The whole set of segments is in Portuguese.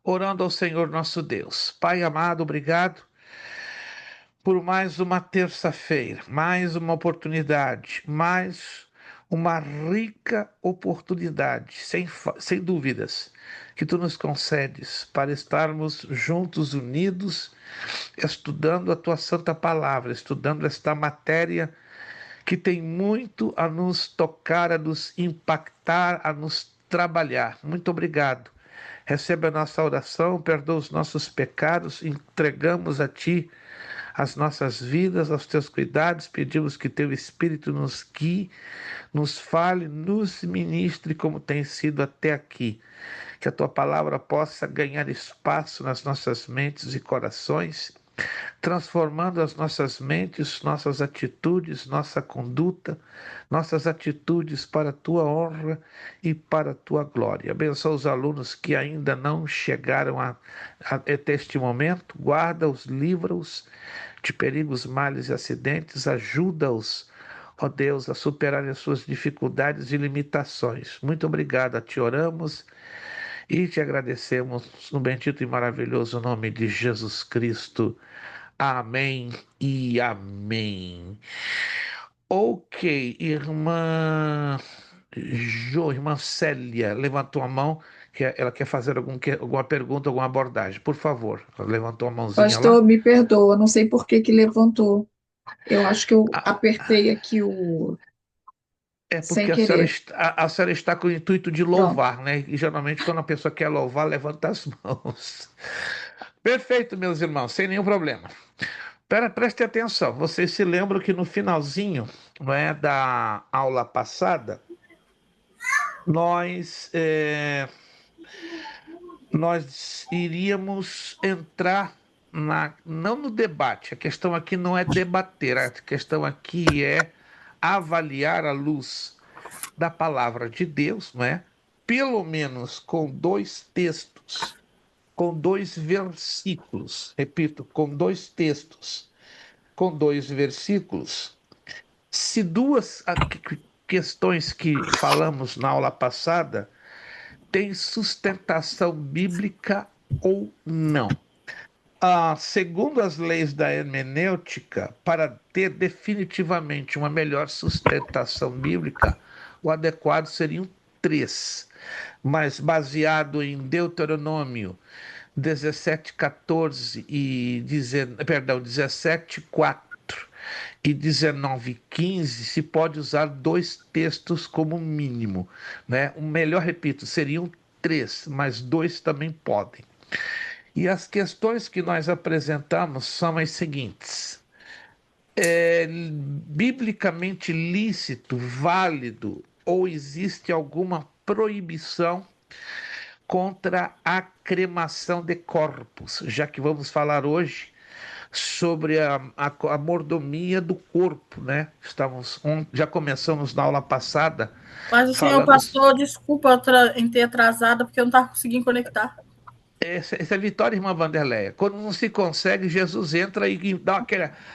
orando ao Senhor nosso Deus. Pai amado, obrigado por mais uma terça-feira, mais uma oportunidade, mais uma rica oportunidade, sem dúvidas, que tu nos concedes para estarmos juntos, unidos, estudando a tua santa palavra, estudando esta matéria que tem muito a nos tocar, a nos impactar, a nos trabalhar. Muito obrigado. Recebe a nossa oração, perdoa os nossos pecados, entregamos a Ti as nossas vidas, aos Teus cuidados, pedimos que Teu Espírito nos guie, nos fale, nos ministre como tem sido até aqui. Que a Tua palavra possa ganhar espaço nas nossas mentes e corações, transformando as nossas mentes, nossas atitudes, nossa conduta, nossas atitudes para a tua honra e para a tua glória. Abençoa os alunos que ainda não chegaram até este momento, guarda-os, livra-os de perigos, males e acidentes, ajuda-os, ó Deus, a superarem as suas dificuldades e limitações. Muito obrigado, te oramos e te agradecemos no bendito e maravilhoso nome de Jesus Cristo. Amém e amém. Ok, irmã Célia levantou a mão, que ela quer fazer alguma pergunta, alguma abordagem. Por favor, ela levantou a mãozinha lá. Pastor, me perdoa, não sei por que que levantou. Eu acho que eu Ah, apertei aqui o é sem porque querer. a senhora está com o intuito de Pronto. louvar, né? E geralmente quando a pessoa quer louvar, levanta as mãos. Perfeito, meus irmãos, sem nenhum problema. Preste atenção, vocês se lembram que no finalzinho, não é, da aula passada, nós, nós iríamos entrar não no debate, a questão aqui não é debater, a questão aqui é avaliar a luz da palavra de Deus, não é? Pelo menos com dois textos, com dois versículos, repito, com dois textos, com dois versículos. Se duas questões que falamos na aula passada têm sustentação bíblica ou não. Segundo as leis da hermenêutica, para ter definitivamente uma melhor sustentação bíblica, o adequado seriam três, mas baseado em Deuteronômio 17:14 e 17:4 e 19:15 se pode usar dois textos como mínimo, né? O melhor, repito, seriam três, mas dois também podem. E as questões que nós apresentamos são as seguintes: é biblicamente lícito, válido, ou existe alguma proibição contra a cremação de corpos, já que vamos falar hoje sobre a mordomia do corpo, né? Já começamos na aula passada Mas o senhor falando. pastor, desculpa em ter atrasado, porque eu não estava conseguindo conectar. Essa é vitória, irmã Vanderleia. Quando não se consegue, Jesus entra e dá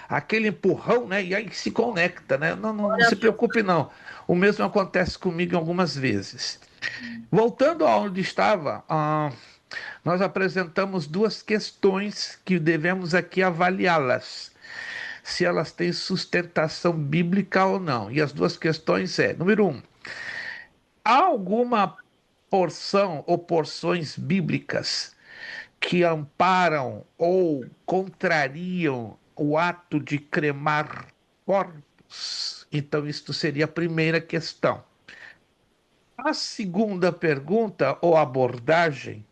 aquele empurrão, né? E aí se conecta, né? Não Glória a se Deus. preocupe, não. O mesmo acontece comigo algumas vezes. Voltando aonde estava, nós apresentamos duas questões que devemos aqui avaliá-las, se elas têm sustentação bíblica ou não. E as duas questões número um, há alguma porção ou porções bíblicas que amparam ou contrariam o ato de cremar corpos? Então, isto seria a primeira questão. A segunda pergunta ou abordagem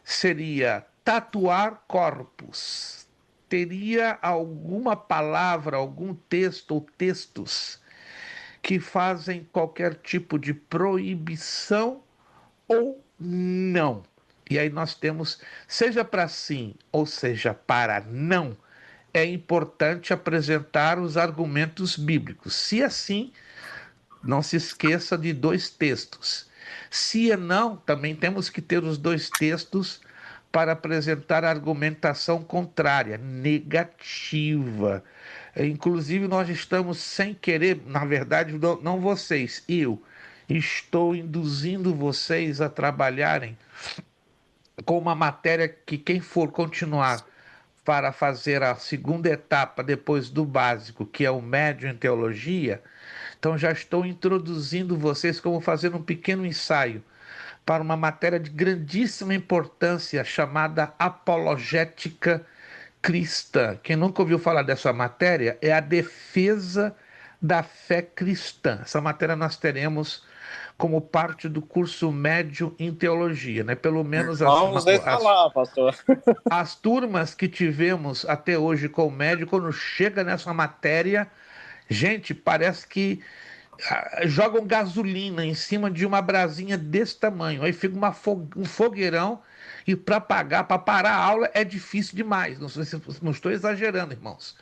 seria tatuar corpos. Teria alguma palavra, algum texto ou textos que fazem qualquer tipo de proibição ou não? E aí nós temos, seja para sim ou seja para não, é importante apresentar os argumentos bíblicos. Se assim, não se esqueça de dois textos. Se é não, também temos que ter os dois textos para apresentar a argumentação contrária, negativa. Inclusive, nós estamos sem querer, na verdade, não vocês, eu estou induzindo vocês a trabalharem com uma matéria que quem for continuar para fazer a segunda etapa depois do básico, que é o médio em teologia, então já estou introduzindo vocês como fazendo um pequeno ensaio para uma matéria de grandíssima importância chamada apologética cristã. Quem nunca ouviu falar dessa matéria é a defesa da fé cristã. Essa matéria nós teremos como parte do curso médio em teologia, né? Pelo menos Vamos ver falar, pastor. as turmas que tivemos até hoje com o médio, quando chega nessa matéria, gente, parece que jogam gasolina em cima de uma brasinha desse tamanho. Aí fica um fogueirão e para parar a aula é difícil demais. Não estou exagerando, irmãos.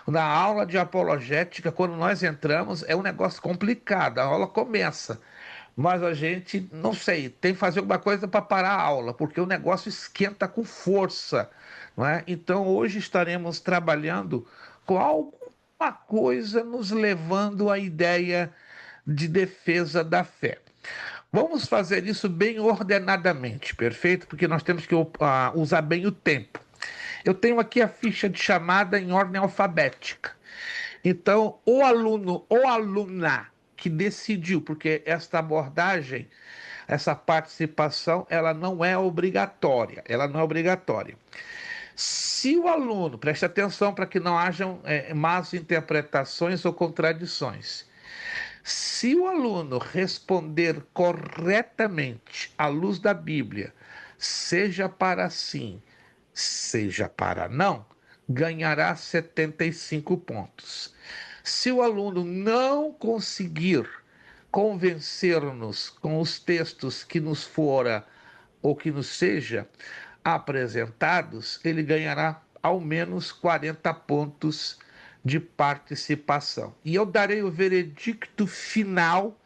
Na aula de apologética, quando nós entramos, é um negócio complicado. A aula começa, mas a gente, não sei, tem que fazer alguma coisa para parar a aula, porque o negócio esquenta com força, não é? Então, hoje estaremos trabalhando com alguma coisa nos levando à ideia de defesa da fé. Vamos fazer isso bem ordenadamente, perfeito? Porque nós temos que usar bem o tempo. Eu tenho aqui a ficha de chamada em ordem alfabética. Então, o aluno ou aluna que decidiu, porque esta abordagem, essa participação, ela não é obrigatória. Ela não é obrigatória. Se o aluno, preste atenção para que não hajam más interpretações ou contradições. Se o aluno responder corretamente à luz da Bíblia, seja para sim, seja para não, ganhará 75 pontos. Se o aluno não conseguir convencer-nos com os textos que nos fora ou que nos seja apresentados, ele ganhará ao menos 40 pontos de participação. E eu darei o veredicto final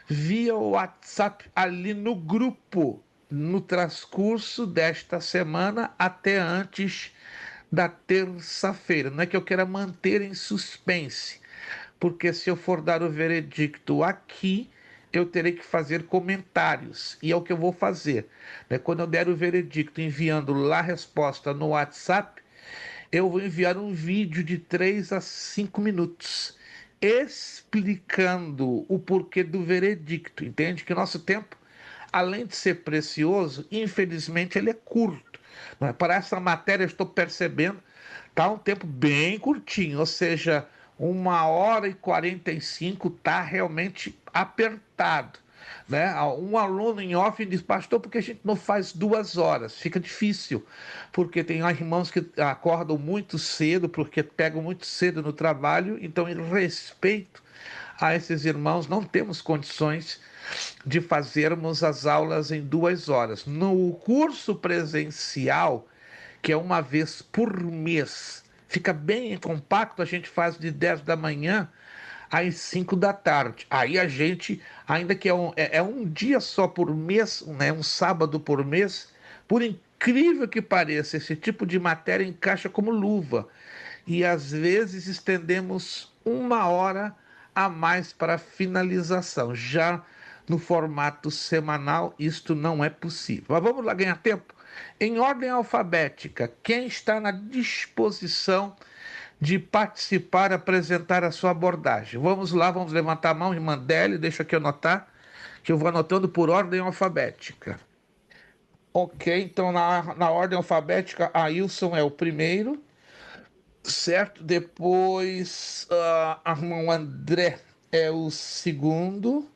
via WhatsApp ali no grupo, no transcurso desta semana até antes da terça-feira. Não é que eu queira manter em suspense, porque se eu for dar o veredicto aqui, eu terei que fazer comentários, e é o que eu vou fazer. Quando eu der o veredicto enviando lá a resposta no WhatsApp, eu vou enviar um vídeo de 3 a 5 minutos explicando o porquê do veredicto. Entende que o nosso tempo, além de ser precioso, infelizmente ele é curto. Para essa matéria, eu estou percebendo, está um tempo bem curtinho, ou seja, 1h45 está realmente apertado. Né? Um aluno em off diz, pastor, porque a gente não faz 2 horas? Fica difícil, porque tem irmãos que acordam muito cedo, porque pegam muito cedo no trabalho, então, em respeito a esses irmãos, não temos condições de fazermos as aulas em 2 horas. No curso presencial, que é uma vez por mês, fica bem compacto, a gente faz de 10 da manhã às 5 da tarde. Aí a gente, ainda que é um dia só por mês, né, um sábado por mês, por incrível que pareça, esse tipo de matéria encaixa como luva. E às vezes estendemos 1 hora a mais para a finalização. Já no formato semanal, isto não é possível. Mas vamos lá ganhar tempo? Em ordem alfabética, quem está na disposição de participar, apresentar a sua abordagem? Vamos lá, vamos levantar a mão, irmã Deli, deixa aqui anotar, que eu vou anotando por ordem alfabética. Ok, então na ordem alfabética, Ailson é o primeiro, certo? Depois, irmão André é o segundo,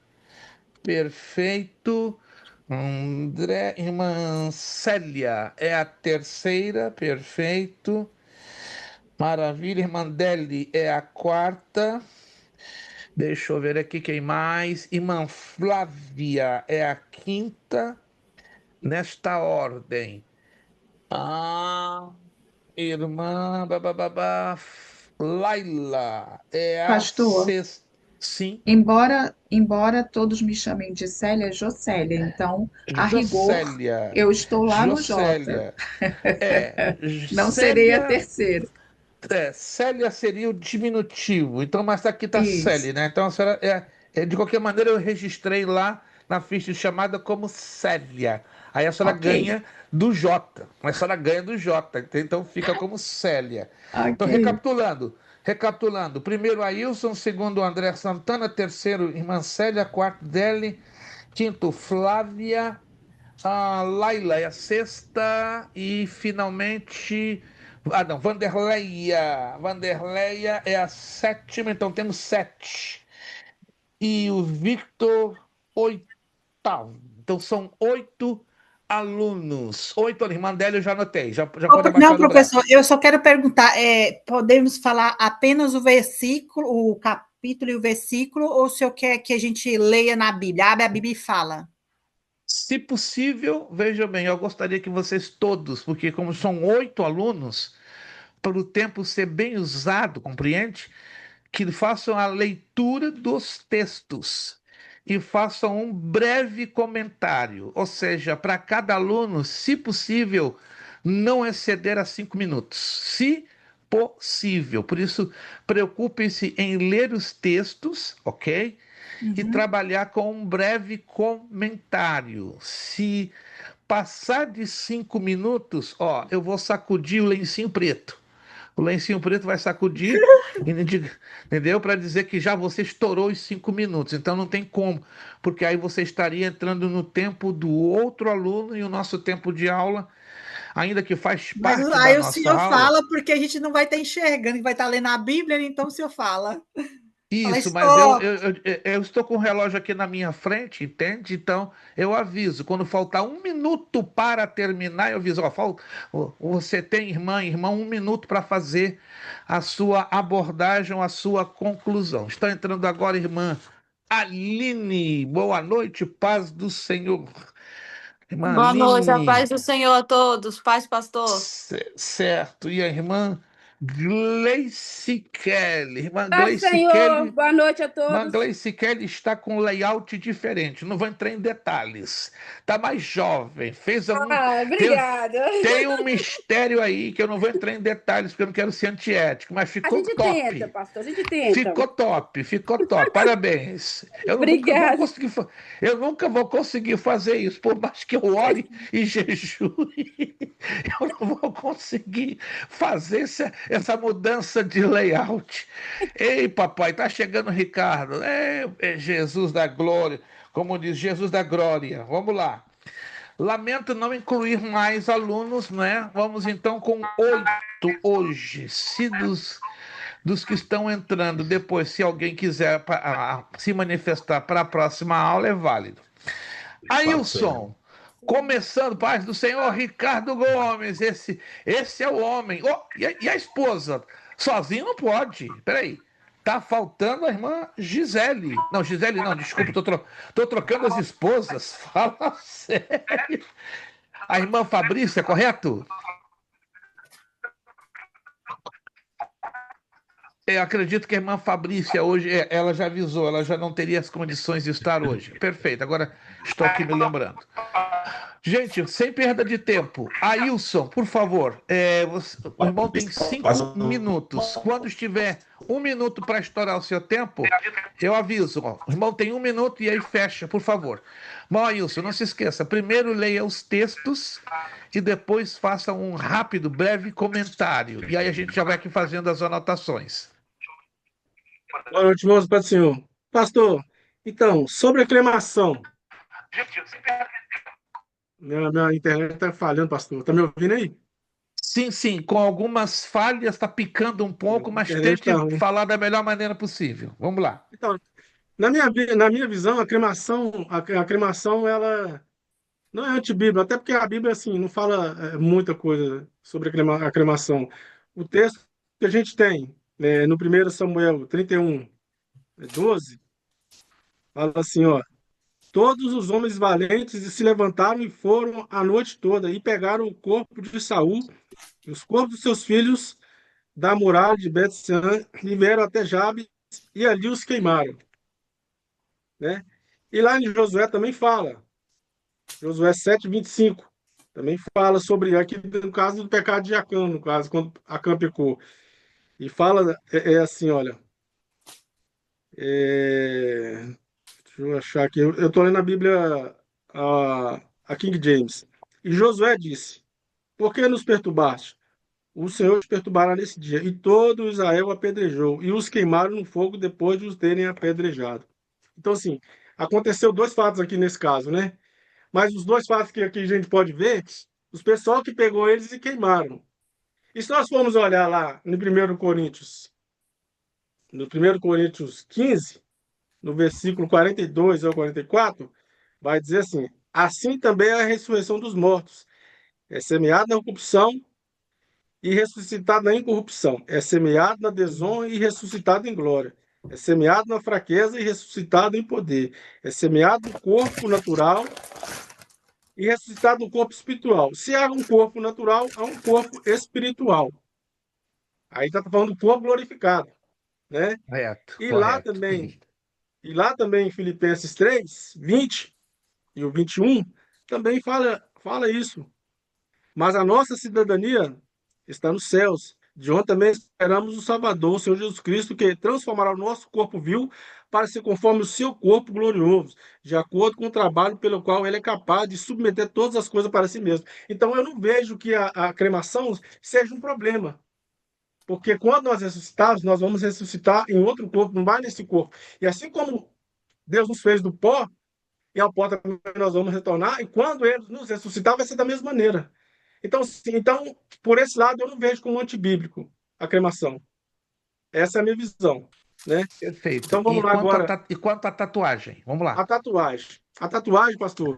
perfeito. André, irmã Célia é a terceira, perfeito. Maravilha, irmã Deli é a quarta. Deixa eu ver aqui quem mais. Irmã Flávia é a quinta. Nesta ordem. Ah, irmã Laila é a Pastor, sexta. Sim, embora todos me chamem de Célia, é Jocélia. Então, a rigor, Jocélia. eu estou lá no J. Jocélia. É, Não serei a Célia. terceira. Célia seria o diminutivo. Então, mas aqui está Isso. Célia, né? Então, a senhora de qualquer maneira, eu registrei lá na ficha de chamada como Célia. Aí a senhora Ok, ganha do J. A senhora ganha do J. Então fica como Célia. Então, ok. recapitulando. Primeiro, Ailson. Segundo, André Santana. Terceiro, irmã Célia. Quarto, Deli. Quinto, Flávia. Laila é a sexta. E, finalmente... Ah, não. Vanderleia. Vanderleia é a sétima. Então, temos 7. E o Victor, oitavo. Então, são 8 alunos. 8 alunos. Mandela, eu já anotei. Já pode Não, abaixar do professor, braço. eu só quero perguntar, podemos falar apenas o versículo, o capítulo e o versículo, ou o senhor quer que a gente leia na Bíblia? Abre a Bíblia e fala. Se possível, veja bem, eu gostaria que vocês todos, porque como são 8 alunos, para o tempo ser bem usado, compreende? Que façam a leitura dos textos e façam um breve comentário, ou seja, para cada aluno, se possível, não exceder a 5 minutos, se possível. Por isso, preocupem-se em ler os textos, ok? E Uhum. trabalhar com um breve comentário. Se passar de 5 minutos, ó, eu vou sacudir o lencinho preto. O lencinho preto vai sacudir, entendeu? Para dizer que já você estourou os 5 minutos. Então não tem como, porque aí você estaria entrando no tempo do outro aluno e o nosso tempo de aula, ainda que faz Mas parte da aí o nossa senhor aula. fala, porque a gente não vai estar enxergando, vai estar lendo a Bíblia, então o senhor fala. Fala, Isso, mas stop. eu estou com o relógio aqui na minha frente, entende? Então eu aviso. Quando faltar 1 minuto para terminar, eu aviso: ó, você tem, irmão, 1 minuto para fazer a sua abordagem, a sua conclusão. Está entrando agora, irmã Aline. Boa noite, paz do Senhor. Irmã Boa noite, a Aline. paz do Senhor a todos. Paz, pastor. Certo. E a irmã Gleice Kelly. Irmã Paz do Gleice Senhor, Kelly. boa noite a Mas todos. Gleice Kelly está com um layout diferente. Não vou entrar em detalhes. Está mais jovem. Tem, Obrigada. tem um mistério aí que eu não vou entrar em detalhes porque eu não quero ser antiético, mas A ficou gente tenta, top. pastor, a gente tenta. Ficou top, ficou top. Parabéns. Obrigada. Eu nunca vou conseguir fazer isso, por mais que eu ore e jejue, eu não vou conseguir fazer essa mudança de layout. Ei, papai, tá chegando o Ricardo. É Jesus da glória, como diz Jesus da glória. Vamos lá. Lamento não incluir mais alunos, né? Vamos então com 8 hoje. Se dos que estão entrando depois, se alguém quiser se manifestar para a próxima aula, é válido. Ailson, começando, paz do Senhor, Ricardo Gomes, esse é o homem. Oh, e a esposa? Sozinho não pode. Peraí. Tá faltando a irmã Gisele. Não, Gisele não, desculpa, tô trocando as esposas. Fala sério. A irmã Fabrícia, correto? Eu acredito que a irmã Fabrícia hoje, ela já avisou, ela já não teria as condições de estar hoje. Perfeito, agora estou aqui me lembrando. Gente, sem perda de tempo, Ailson, por favor, o irmão tem 5 minutos. Quando estiver 1 minuto para estourar o seu tempo, eu aviso. Ó, o irmão tem 1 minuto e aí fecha, por favor. Bom, Ailson, não se esqueça, primeiro leia os textos e depois faça um rápido, breve comentário. E aí a gente já vai aqui fazendo as anotações. Boa noite, irmãos, Pai do Senhor. Pastor, então, sobre a aclamação. Minha internet está falhando, pastor. Está me ouvindo aí? Sim, sim, com algumas falhas, está picando um pouco, A mas internet está tente ruim. falar da melhor maneira possível. Vamos lá. Então, na minha visão, a cremação, ela não é antibíblia, até porque a Bíblia, assim, não fala muita coisa sobre a cremação. O texto que a gente tem, no 1 Samuel 31, 12, fala assim, ó: todos os homens valentes se levantaram e foram a noite toda e pegaram o corpo de Saul e os corpos dos seus filhos da muralha de Bet-Sean e vieram até Jabes e ali os queimaram, né? E lá em Josué também fala, Josué 7:25, também fala sobre aqui no caso do pecado de Acã, no caso quando Acã pecou. E fala assim, olha, deixa eu achar aqui, eu estou lendo a Bíblia, a a King James. E Josué disse: Por que nos perturbaste? O Senhor os perturbará nesse dia. E todo Israel apedrejou, e os queimaram no fogo depois de os terem apedrejado. Então, assim, aconteceu dois fatos aqui nesse caso, né? Mas os dois fatos que aqui a gente pode ver, os pessoal que pegou eles e queimaram. E se nós formos olhar lá no 1 Coríntios 15, no versículo 42 ao 44, vai dizer assim: Assim também é a ressurreição dos mortos. É semeado na corrupção e ressuscitado na incorrupção. É semeado na desonra e ressuscitado em glória. É semeado na fraqueza e ressuscitado em poder. É semeado no corpo natural e ressuscitado no corpo espiritual. Se há um corpo natural, há um corpo espiritual. Aí está falando do corpo glorificado, né? Correto, E lá correto. também, em Filipenses 3, 20 e o 21, também fala isso. Mas a nossa cidadania está nos céus, de onde também esperamos o Salvador, o Senhor Jesus Cristo, que transformará o nosso corpo vil para ser conforme o seu corpo glorioso, de acordo com o trabalho pelo qual ele é capaz de submeter todas as coisas para si mesmo. Então, eu não vejo que a cremação seja um problema, porque quando nós ressuscitarmos, nós vamos ressuscitar em outro corpo, não vai nesse corpo. E assim como Deus nos fez do pó, e ao pó também nós vamos retornar, e quando ele nos ressuscitar, vai ser da mesma maneira. Então, por esse lado, eu não vejo como antibíblico a cremação. Essa é a minha visão, né? Perfeito. Então, vamos lá agora. E quanto à tatuagem? Vamos lá. A tatuagem. A tatuagem, pastor,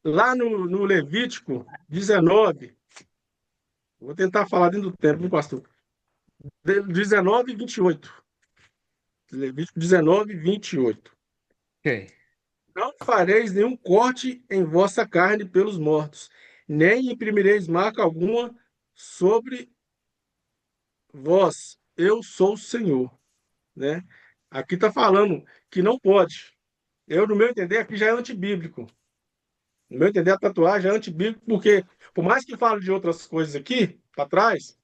lá no Levítico 19, vou tentar falar dentro do tempo, viu, pastor? 19 e 28. Levítico 19 e 28. Ok. Não fareis nenhum corte em vossa carne pelos mortos, nem imprimireis marca alguma sobre vós. Eu sou o Senhor, né? Aqui está falando que não pode. Eu, no meu entender, aqui já é antibíblico. No meu entender, a tatuagem é antibíblico, porque, por mais que fale de outras coisas aqui, para trás,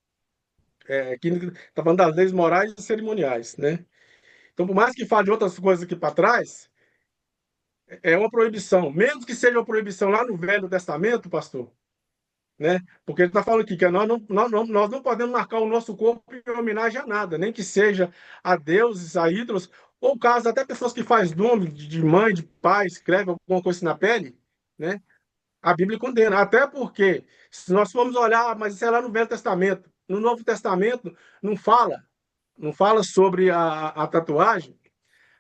aqui está falando das leis morais e cerimoniais, né? Então, por mais que fale de outras coisas aqui para trás, é uma proibição. Mesmo que seja uma proibição lá no Velho Testamento, pastor, né? Porque ele está falando aqui que nós não podemos marcar o nosso corpo em homenagem a nada, nem que seja a deuses, a ídolos, ou caso até pessoas que fazem nome de mãe, de pai, escreve alguma coisa assim na pele, né? A Bíblia condena. Até porque, se nós formos olhar, mas isso é lá no Velho Testamento. No Novo Testamento, não fala sobre a tatuagem,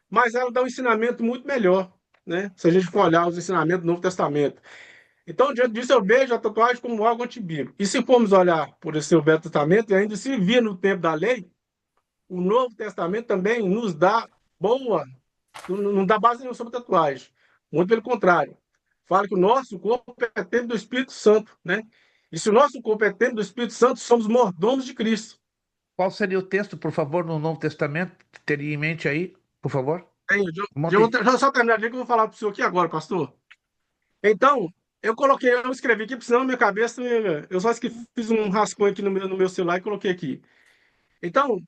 mas ela dá um ensinamento muito melhor, né? Se a gente for olhar os ensinamentos do Novo Testamento. Então, diante disso, eu vejo a tatuagem como algo antibíblico. E se formos olhar por esse Velho Testamento, e ainda se via no tempo da lei, o Novo Testamento também nos dá não dá base nenhuma sobre tatuagem. Muito pelo contrário. Fala que o nosso corpo é templo do Espírito Santo, né? E se o nosso corpo é templo do Espírito Santo, somos mordomos de Cristo. Qual seria o texto, por favor, no Novo Testamento? Teria em mente aí, por favor? Deixa eu só terminar de que eu vou falar para o senhor aqui agora, pastor. Então, eu escrevi aqui, porque senão na minha cabeça, eu só fiz um rascunho aqui no meu celular e coloquei aqui. Então,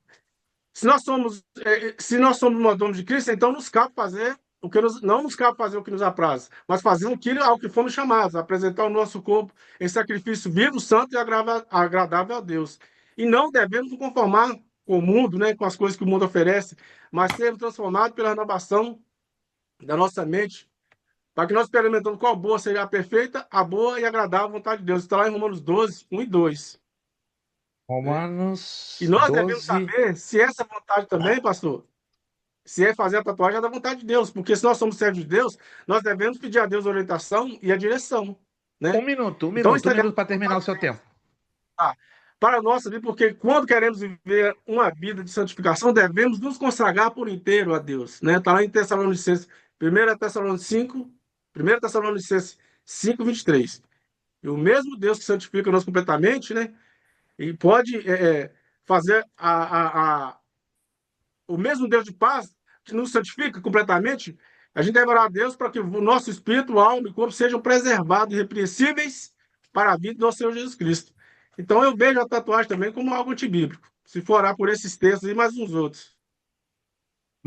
se nós somos mordomos de Cristo, então não nos cabe fazer o que nos apraz, mas fazer aquilo ao que fomos chamados, apresentar o nosso corpo em sacrifício vivo, santo e agradável a Deus. E não devemos nos conformar com o mundo, né, com as coisas que o mundo oferece, mas sermos transformados pela renovação da nossa mente, para que nós experimentemos qual boa seja a perfeita, a boa e agradável vontade de Deus. Está lá em Romanos 12, 1 e 2. Romanos E nós 12. devemos saber se essa vontade também, pastor, se é fazer a tatuagem é da vontade de Deus, porque se nós somos servos de Deus, nós devemos pedir a Deus a orientação e a direção, né? Um minuto Então, para terminar o seu tempo. Para nós, porque quando queremos viver uma vida de santificação, devemos nos consagrar por inteiro a Deus, né? Está lá em Tessalonicenses, 1 Tessalonicenses 5, 23. E o mesmo Deus que santifica-nos completamente, né? E pode fazer o mesmo Deus de paz que nos santifica completamente, a gente deve orar a Deus para que o nosso espírito, alma e corpo sejam preservados, irrepreensíveis para a vida do nosso Senhor Jesus Cristo. Então eu vejo a tatuagem também como algo antibíblico, se for orar por esses textos e mais uns outros.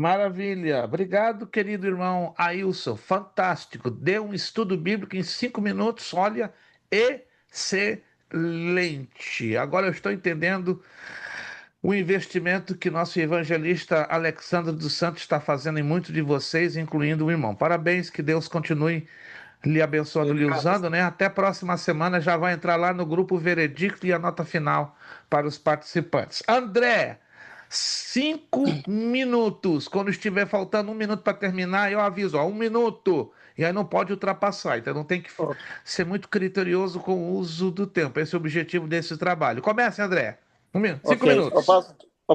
Maravilha. Obrigado, querido irmão Ailson. Fantástico. Deu um estudo bíblico em 5 minutos. Olha, excelente. Agora eu estou entendendo o investimento que nosso evangelista Alexandre dos Santos está fazendo em muitos de vocês, incluindo o irmão. Parabéns, que Deus continue lhe abençoando, lhe usando, né? Até a próxima semana já vai entrar lá no grupo Veredicto e a nota final para os participantes. André, 5 minutos. Quando estiver faltando 1 minuto para terminar, eu aviso, ó, 1 minuto. E aí não pode ultrapassar, então não tem que ser muito criterioso com o uso do tempo. Esse é o objetivo desse trabalho. Comece, André. 1 minuto, 5 minutos.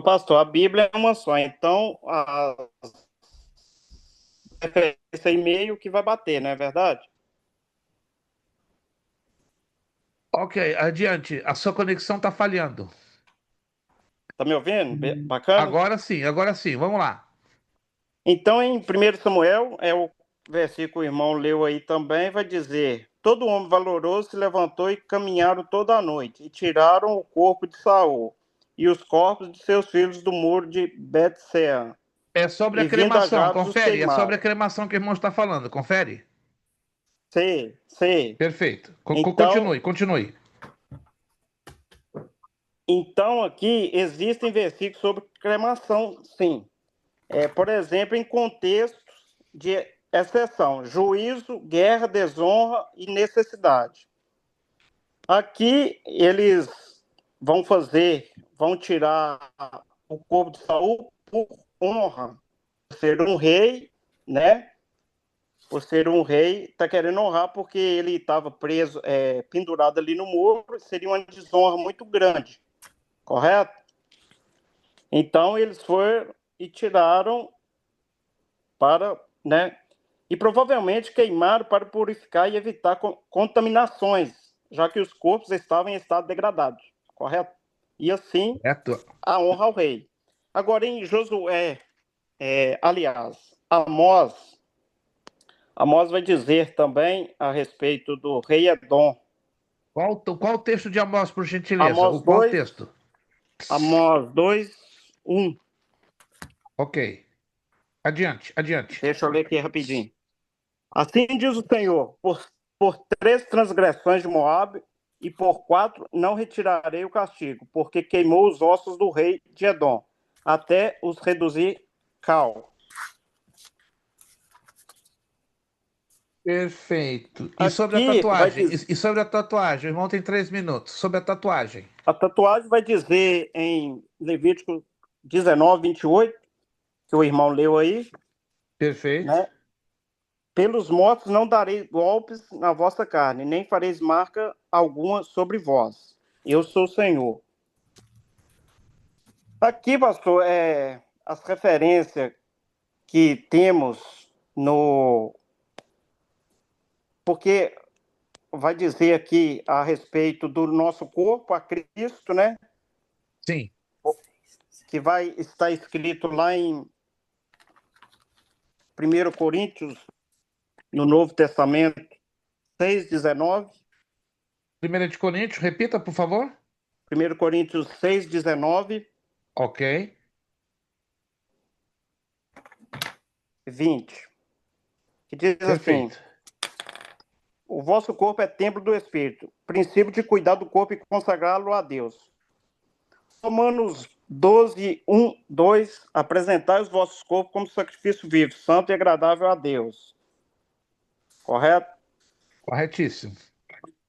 Pastor, a Bíblia é uma só, então a referência e-mail que vai bater, não é verdade? Ok, adiante. A sua conexão está falhando. Tá me ouvindo? Bacana? Agora sim. Vamos lá. Então, em 1 Samuel, é o versículo que o irmão leu aí também, vai dizer: todo homem valoroso se levantou e caminharam toda a noite, e tiraram o corpo de Saul e os corpos de seus filhos do muro de Bet-sean. É sobre a cremação, confere. É sobre a cremação que o irmão está falando, confere. Sei. Perfeito. Então, Continue. Então, aqui existem versículos sobre cremação, sim. Por exemplo, em contextos de exceção: juízo, guerra, desonra e necessidade. Aqui eles vão tirar o corpo de Saul por honra, por ser um rei, né? Por ser um rei, está querendo honrar porque ele estava preso, pendurado ali no muro, seria uma desonra muito grande, correto? Então eles foram e tiraram para, né? E provavelmente queimaram para purificar e evitar contaminações, já que os corpos estavam em estado degradado, correto? E assim, a honra ao rei. Agora, em Josué, Amós vai dizer também a respeito do rei Edom. Qual o texto de Amós, por gentileza? Qual o texto? Amós 2, 1. Ok. Adiante. Deixa eu ler aqui rapidinho. Assim diz o Senhor: por 3 transgressões de Moabe e por 4 não retirarei o castigo, porque queimou os ossos do rei de Edom, até os reduzir cal. Perfeito. E sobre a tatuagem? E sobre a tatuagem? O irmão tem 3 minutos. Sobre a tatuagem. A tatuagem vai dizer em Levítico 19, 28, que o irmão leu aí. Perfeito. Né? Pelos mortos não darei golpes na vossa carne, nem fareis marca alguma sobre vós. Eu sou o Senhor. Aqui, pastor, as referências que temos porque vai dizer aqui a respeito do nosso corpo, a Cristo, né? Sim. Que vai estar escrito lá em 1 Coríntios, no Novo Testamento, 6,19. 1 de Coríntios, repita, por favor. 1 Coríntios 6,19. Ok. 20. Que diz Perfeito. assim: o vosso corpo é templo do Espírito, princípio de cuidar do corpo e consagrá-lo a Deus. Romanos 12, 1, 2, apresentai os vossos corpos como sacrifício vivo, santo e agradável a Deus. Correto? Corretíssimo.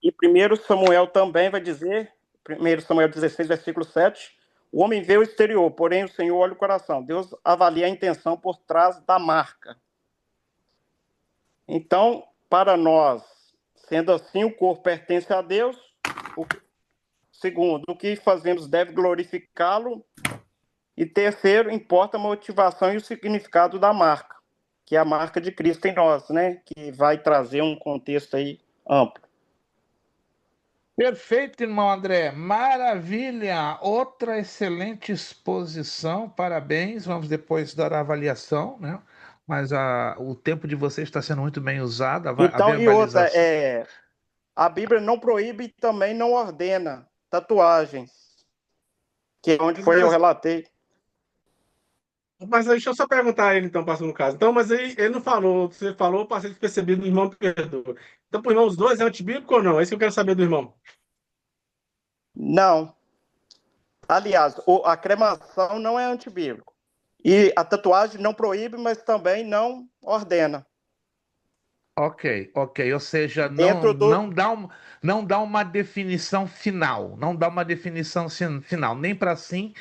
E 1 Samuel também vai dizer, 1 Samuel 16, versículo 7, o homem vê o exterior, porém o Senhor olha o coração. Deus avalia a intenção por trás da marca. Então, para nós, sendo assim, o corpo pertence a Deus. Segundo, o que fazemos deve glorificá-lo. E terceiro, importa a motivação e o significado da marca, que é a marca de Cristo em nós, né? Que vai trazer um contexto aí amplo. Perfeito, irmão André. Maravilha! Outra excelente exposição. Parabéns. Vamos depois dar a avaliação, né? Mas o tempo de vocês está sendo muito bem usado. Então, e outra, a Bíblia não proíbe e também não ordena tatuagens, que é onde eu relatei. Mas aí, deixa eu só perguntar a ele, então, pastor, no caso. Então, mas aí ele não falou, você falou, eu passei despercebido, o irmão perdoa. Então, pro irmão, os dois é antibíblico ou não? É isso que eu quero saber do irmão. Não. Aliás, a cremação não é antibíblico. E a tatuagem não proíbe, mas também não ordena. Ok, ok. Ou seja, Dentro do. não dá uma definição final. Não dá uma definição final, nem para sim,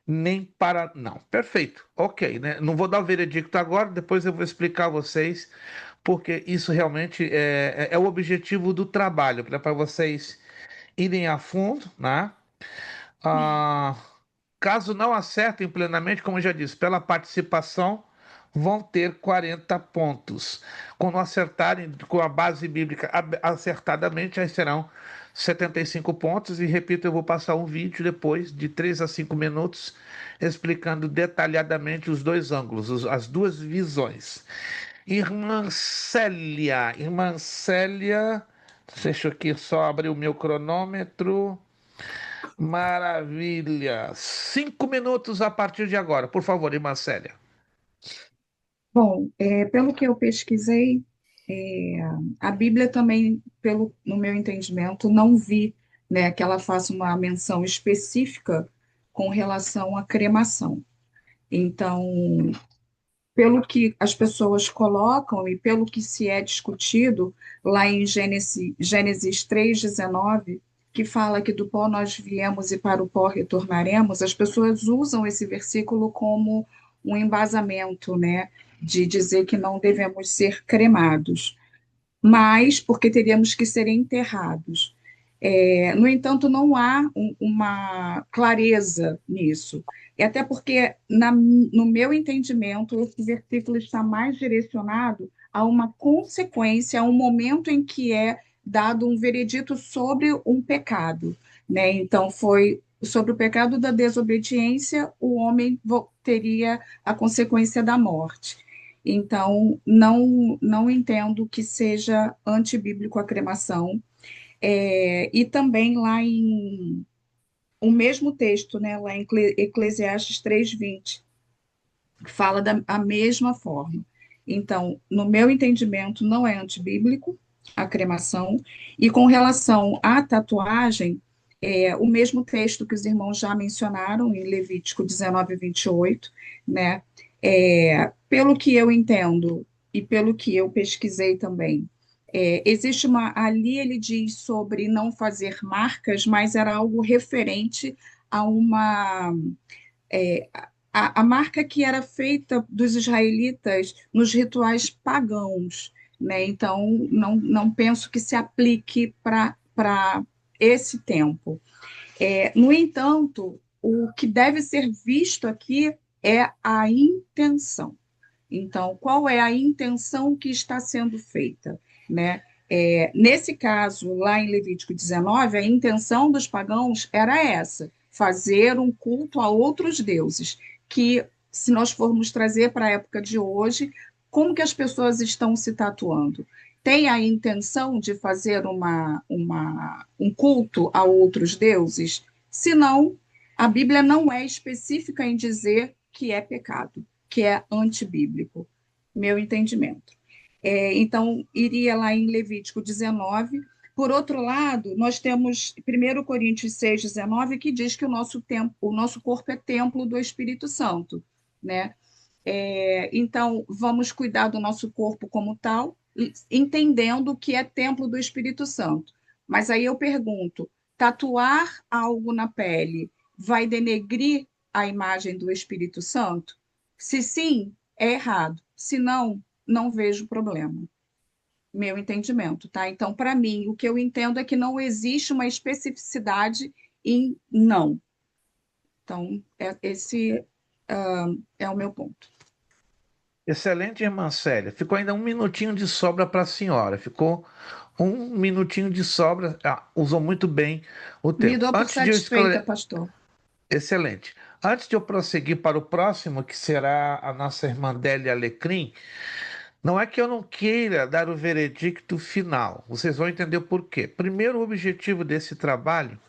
nem para não. Perfeito. Ok, né? Não vou dar o veredicto agora, depois eu vou explicar a vocês, porque isso realmente é o objetivo do trabalho, para vocês irem a fundo, né? Ah, caso não acertem plenamente, como eu já disse, pela participação, vão ter 40 pontos. Quando acertarem com a base bíblica acertadamente, aí serão 75 pontos. E repito, eu vou passar um vídeo depois, de 3 a 5 minutos, explicando detalhadamente os dois ângulos, as duas visões. Irmã Célia, deixa eu aqui só abrir o meu cronômetro. Maravilha. 5 minutos a partir de agora. Por favor, irmã Célia. Bom, pelo que eu pesquisei, é, a Bíblia também, no meu entendimento, não vi, né, que ela faça uma menção específica com relação à cremação. Então, pelo que as pessoas colocam e pelo que se é discutido lá em Gênesis 3:19, que fala que do pó nós viemos e para o pó retornaremos, as pessoas usam esse versículo como um embasamento, né, de dizer que não devemos ser cremados, mas porque teríamos que ser enterrados. No entanto, não há uma clareza nisso. E até porque, no meu entendimento, esse versículo está mais direcionado a uma consequência, a um momento em que é dado um veredito sobre um pecado, né? Então, foi sobre o pecado da desobediência, o homem teria a consequência da morte. Então, não entendo que seja antibíblico a cremação. E também lá em o mesmo texto, né, lá em Eclesiastes 3:20, que fala da a mesma forma. Então, no meu entendimento, não é antibíblico a cremação. E com relação à tatuagem, o mesmo texto que os irmãos já mencionaram, em Levítico 19:28, né? Pelo que eu entendo e pelo que eu pesquisei também, existe ali ele diz sobre não fazer marcas, mas era algo referente a uma é, a marca que era feita dos israelitas nos rituais pagãos, né? Então não penso que se aplique para esse tempo. No entanto, o que deve ser visto aqui é a intenção. Então, qual é a intenção que está sendo feita, né? Nesse caso, lá em Levítico 19, a intenção dos pagãos era essa: fazer um culto a outros deuses, que, se nós formos trazer para a época de hoje, como que as pessoas estão se tatuando? Tem a intenção de fazer um culto a outros deuses? Se não, a Bíblia não é específica em dizer que é pecado, que é antibíblico, meu entendimento. Então, iria lá em Levítico 19. Por outro lado, nós temos 1 Coríntios 6:19, que diz que o nosso corpo é templo do Espírito Santo, né? Então, vamos cuidar do nosso corpo como tal, entendendo que é templo do Espírito Santo. Mas aí eu pergunto: tatuar algo na pele vai denegrir a imagem do Espírito Santo? Se sim, é errado. Se não, não vejo problema. Meu entendimento, tá? Então, para mim, o que eu entendo é que não existe uma especificidade em não. Então, esse é o meu ponto. Excelente, irmã Célia. Ficou ainda um minutinho de sobra para a senhora. Ficou um minutinho de sobra. Usou muito bem o Me tempo. dou por satisfeita, pastor. Excelente. Antes de eu prosseguir para o próximo, que será a nossa irmã Délia Alecrim, não é que eu não queira dar o veredicto final. Vocês vão entender o porquê. Primeiro, o objetivo desse trabalho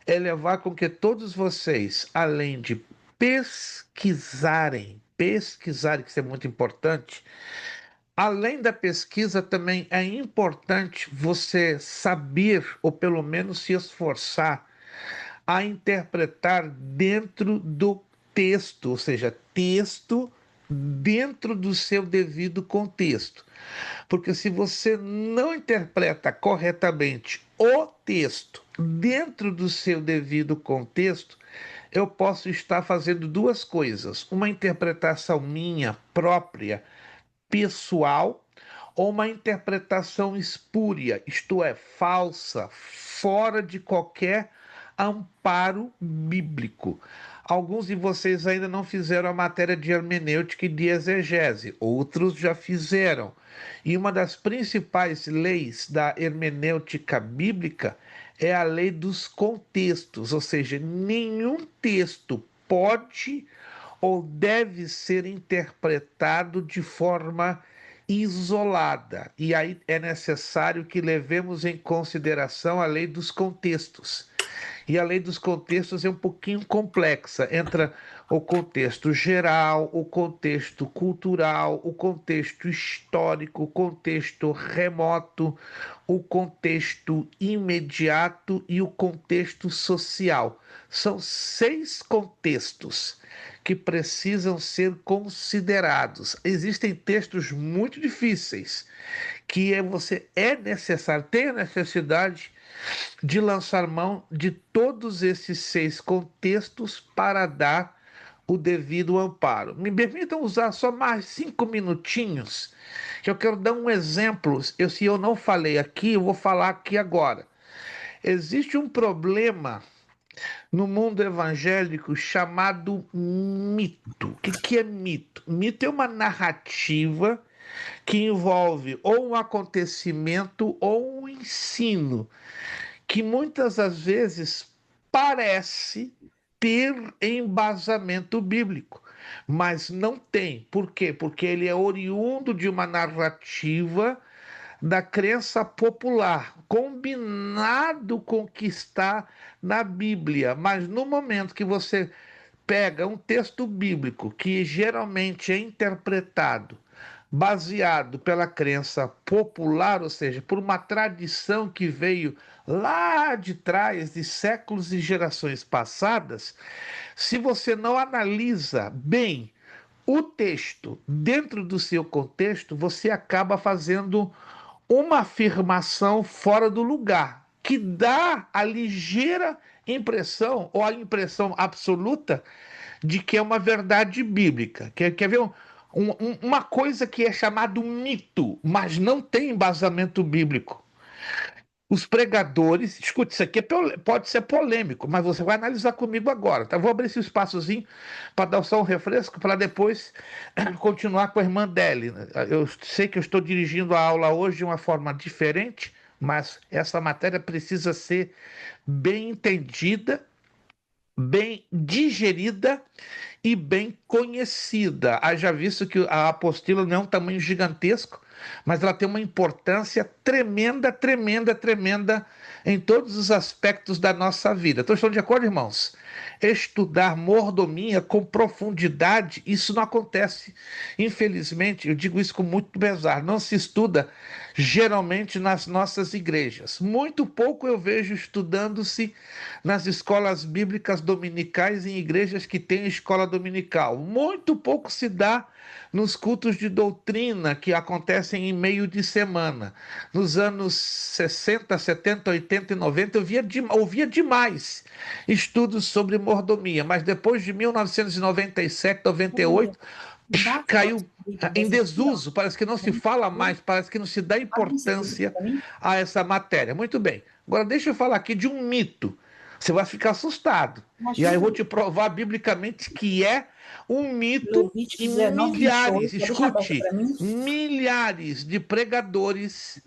é levar com que todos vocês, além de pesquisarem pesquisar, que isso é muito importante. Além da pesquisa, também é importante você saber, ou pelo menos se esforçar, a interpretar dentro do texto, ou seja, texto dentro do seu devido contexto. Porque se você não interpreta corretamente o texto dentro do seu devido contexto, eu posso estar fazendo duas coisas: uma interpretação minha própria, pessoal, ou uma interpretação espúria, isto é, falsa, fora de qualquer amparo bíblico. Alguns de vocês ainda não fizeram a matéria de hermenêutica e de exegese, outros já fizeram. E uma das principais leis da hermenêutica bíblica é a lei dos contextos, ou seja, nenhum texto pode ou deve ser interpretado de forma isolada. E aí é necessário que levemos em consideração a lei dos contextos. E a lei dos contextos é um pouquinho complexa. Entra o contexto geral, o contexto cultural, o contexto histórico, o contexto remoto, o contexto imediato e o contexto social. São 6 contextos que precisam ser considerados. Existem textos muito difíceis que você é necessário, tem a necessidade de lançar mão de todos esses 6 contextos para dar o devido amparo. Me permitam usar só mais 5 minutinhos, que eu quero dar um exemplo. Se eu não falei aqui, eu vou falar aqui agora. Existe um problema no mundo evangélico chamado mito. O que é mito? Mito é uma narrativa que envolve ou um acontecimento ou um ensino, que muitas das vezes parece ter embasamento bíblico, mas não tem. Por quê? Porque ele é oriundo de uma narrativa da crença popular, combinado com o que está na Bíblia. Mas no momento que você pega um texto bíblico que geralmente é interpretado baseado pela crença popular, ou seja, por uma tradição que veio lá de trás, de séculos e gerações passadas, se você não analisa bem o texto dentro do seu contexto, você acaba fazendo uma afirmação fora do lugar, que dá a ligeira impressão, ou a impressão absoluta, de que é uma verdade bíblica. Quer ver uma coisa que é chamado mito, mas não tem embasamento bíblico? Os pregadores, escute, isso aqui pode ser polêmico, mas você vai analisar comigo agora, tá? Vou abrir esse espaçozinho para dar só um refresco, para depois continuar com a irmã Deli. Eu sei que eu estou dirigindo a aula hoje de uma forma diferente, mas essa matéria precisa ser bem entendida, bem digerida e bem conhecida. Haja visto que a apostila não é um tamanho gigantesco, mas ela tem uma importância tremenda, tremenda, tremenda em todos os aspectos da nossa vida. Estão de acordo, irmãos? Estudar mordomia com profundidade, isso não acontece. Infelizmente, eu digo isso com muito pesar, não se estuda geralmente nas nossas igrejas. Muito pouco eu vejo estudando-se nas escolas bíblicas dominicais, em igrejas que têm escola dominical. Muito pouco se dá nos cultos de doutrina que acontecem em meio de semana. Nos anos 60, 70, 80 e 90, ouvia demais estudos sobre mordomia, mas depois de 1997, 98, caiu em desuso, parece que não se fala mais, parece que não se dá importância a essa matéria. Muito bem, agora deixa eu falar aqui de um mito. Você vai ficar assustado. E aí eu vou te provar biblicamente que é um mito e milhares, escute, milhares de pregadores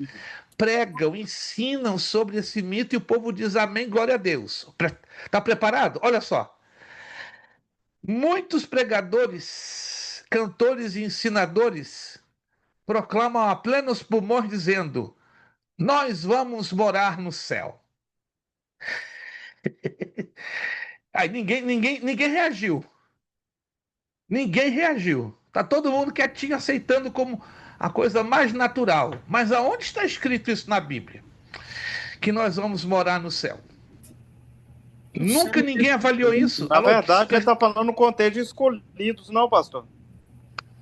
pregam, ensinam sobre esse mito e o povo diz amém, glória a Deus. Está preparado? Olha só. Muitos pregadores, cantores e ensinadores proclamam a plenos pulmões dizendo: nós vamos morar no céu. Aí ninguém reagiu. Ninguém reagiu. Tá todo mundo quietinho, aceitando como a coisa mais natural. Mas aonde está escrito isso na Bíblia? Que nós vamos morar no céu. Nunca ninguém avaliou isso. Na Alô? verdade, ele está falando no contexto de escolhidos, não, pastor?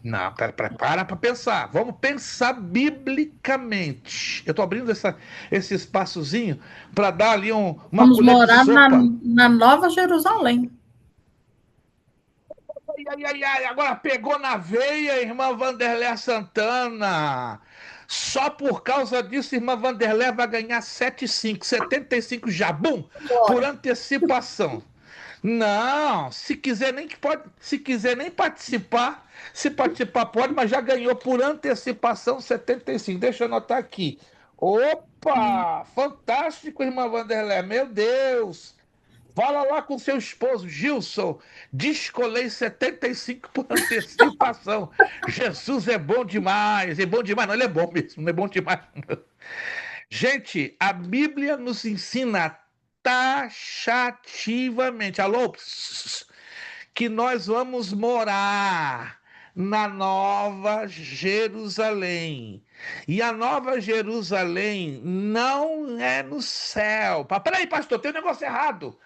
Não, para pensar. Vamos pensar biblicamente. Eu estou abrindo esse espaçozinho para dar ali uma Vamos colher de morar sopa. na Nova Jerusalém. Ai, agora pegou na veia, irmã Vanderléia Santana. Só por causa disso, irmã Vanderléia vai ganhar 75, 75 jabum por antecipação. Não, se quiser nem participar, se participar pode, mas já ganhou por antecipação 75. Deixa eu anotar aqui. Opa, fantástico, irmã Vanderléia, meu Deus. Fala lá com seu esposo, Gilson. Descolei 75 por antecipação. Jesus é bom demais. É bom demais, não, ele é bom mesmo, não é bom demais. Gente, a Bíblia nos ensina taxativamente, alô, que nós vamos morar na Nova Jerusalém. E a Nova Jerusalém não é no céu. Peraí, pastor, tem um negócio errado.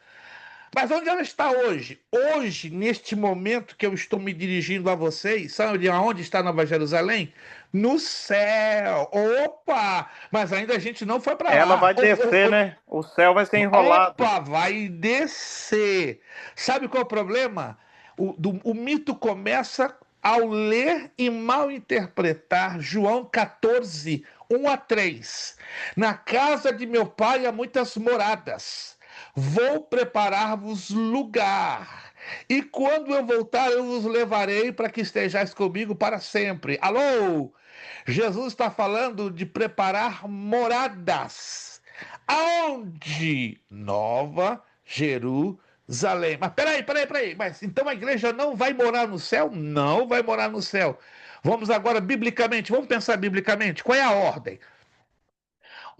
Mas onde ela está hoje? Hoje, neste momento que eu estou me dirigindo a vocês, sabe onde está Nova Jerusalém? No céu. Opa! Mas ainda a gente não foi para lá. Ela vai descer, né? O céu vai ser enrolado. Opa, vai descer. Sabe qual é o problema? O mito começa ao ler e mal interpretar João 14, 1-3. Na casa de meu pai há muitas moradas. Vou preparar-vos lugar. E quando eu voltar, eu vos levarei para que estejais comigo para sempre. Alô? Jesus está falando de preparar moradas. Aonde? Nova Jerusalém. Mas peraí. Mas então a igreja não vai morar no céu? Não vai morar no céu. Vamos agora biblicamente, vamos pensar biblicamente. Qual é a ordem?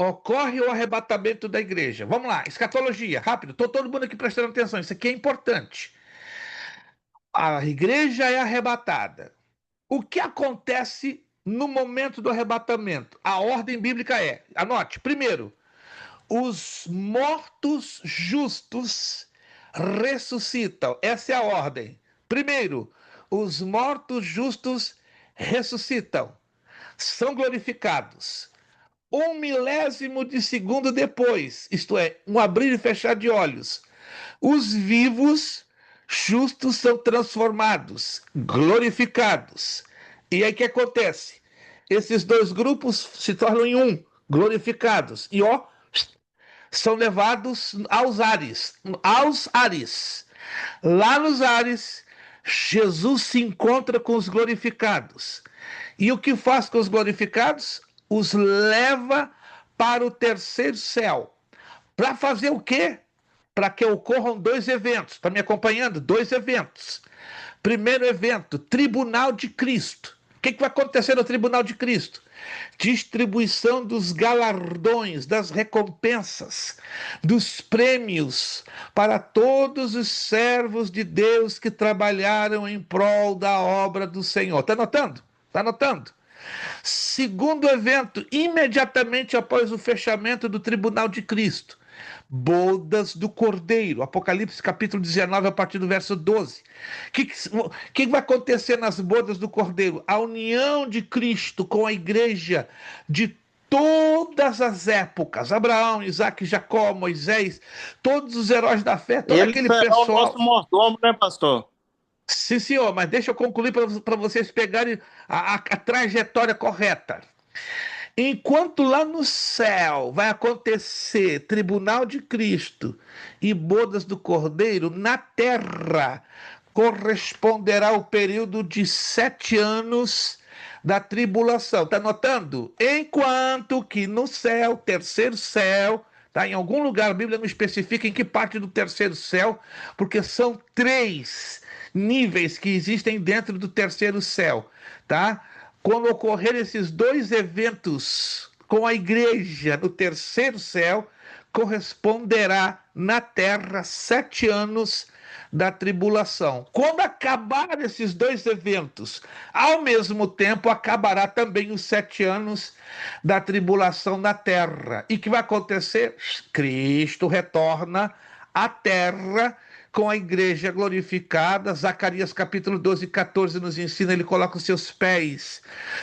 Ocorre o arrebatamento da igreja. Vamos lá, escatologia, rápido. Estou todo mundo aqui prestando atenção. Isso aqui é importante. A igreja é arrebatada. O que acontece no momento do arrebatamento? A ordem bíblica é, anote, primeiro, os mortos justos ressuscitam. Essa é a ordem. Primeiro, os mortos justos ressuscitam. São glorificados. 1 milésimo de segundo depois, isto é, um abrir e fechar de olhos, os vivos justos são transformados, glorificados. E aí o que acontece? Esses dois grupos se tornam em um, glorificados. E são levados aos ares. Lá nos ares, Jesus se encontra com os glorificados. E o que faz com os glorificados? Os leva para o terceiro céu. Para fazer o quê? Para que ocorram dois eventos. Está me acompanhando? Dois eventos. Primeiro evento, Tribunal de Cristo. O que vai acontecer no Tribunal de Cristo? Distribuição dos galardões, das recompensas, dos prêmios para todos os servos de Deus que trabalharam em prol da obra do Senhor. Está anotando? Está anotando? Segundo evento, imediatamente após o fechamento do Tribunal de Cristo, bodas do Cordeiro, Apocalipse capítulo 19, a partir do verso 12. O que vai acontecer nas bodas do Cordeiro? A união de Cristo com a igreja de todas as épocas, Abraão, Isaac, Jacó, Moisés, todos os heróis da fé, todo Ele aquele será pessoal. o nosso mordomo, né, pastor? Sim, senhor, mas deixa eu concluir para vocês pegarem a trajetória correta. Enquanto lá no céu vai acontecer Tribunal de Cristo e bodas do Cordeiro, na terra corresponderá o período de 7 anos da tribulação. Está notando? Enquanto que no céu, terceiro céu, tá? Em algum lugar a Bíblia não especifica em que parte do terceiro céu, porque são 3 níveis que existem dentro do terceiro céu, tá? Quando ocorrer esses dois eventos com a igreja no terceiro céu, corresponderá na terra 7 anos da tribulação. Quando acabar esses dois eventos, ao mesmo tempo acabará também os 7 anos da tribulação na terra. E o que vai acontecer? Cristo retorna à terra com a igreja glorificada. Zacarias capítulo 12, 14 nos ensina, ele coloca os seus pés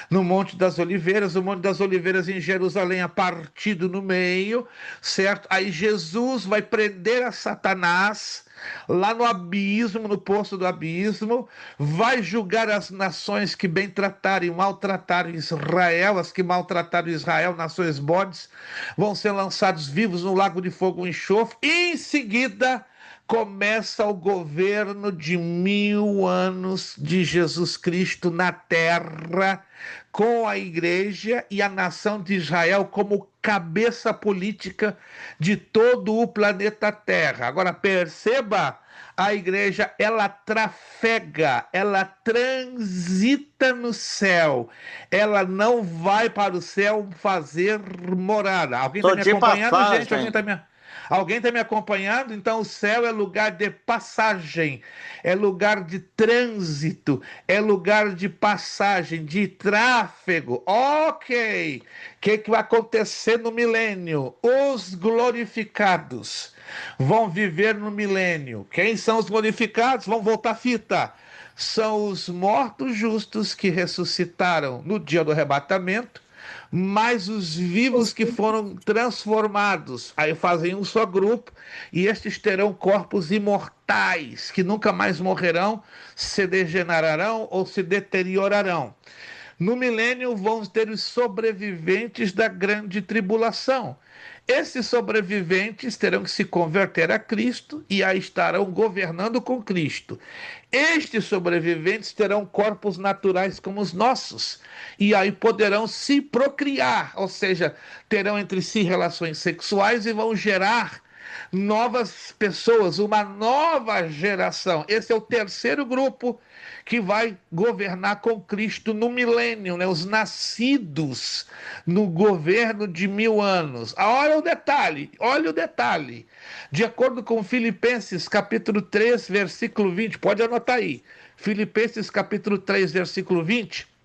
no Monte das Oliveiras, o Monte das Oliveiras em Jerusalém é partido no meio, certo? Aí Jesus vai prender a Satanás lá no abismo, no poço do abismo, vai julgar as nações que bem trataram e maltrataram Israel, as que maltrataram Israel, nações bodes, vão ser lançados vivos no lago de fogo e enxofre, e em seguida começa o governo de 1000 anos de Jesus Cristo na terra, com a igreja e a nação de Israel como cabeça política de todo o planeta Terra. Agora perceba, a igreja, ela trafega, ela transita no céu, ela não vai para o céu fazer morada. Alguém está me acompanhando, gente? Alguém está me acompanhando? Então, o céu é lugar de passagem, é lugar de trânsito, é lugar de passagem, de tráfego. Ok. O que vai acontecer no milênio? Os glorificados vão viver no milênio. Quem são os glorificados? Vamos voltar a fita. São os mortos justos que ressuscitaram no dia do arrebatamento, mas os vivos que foram transformados, aí fazem um só grupo, e estes terão corpos imortais, que nunca mais morrerão, se degenerarão ou se deteriorarão. No milênio vão ter os sobreviventes da grande tribulação. Esses sobreviventes terão que se converter a Cristo e aí estarão governando com Cristo. Estes sobreviventes terão corpos naturais como os nossos e aí poderão se procriar, ou seja, terão entre si relações sexuais e vão gerar novas pessoas, uma nova geração. Esse é o terceiro grupo que vai governar com Cristo no milênio, né? Os nascidos no governo de 1000 anos. Olha o detalhe. De acordo com Filipenses capítulo 3, versículo 20, pode anotar aí. Filipenses capítulo 3, versículo 20,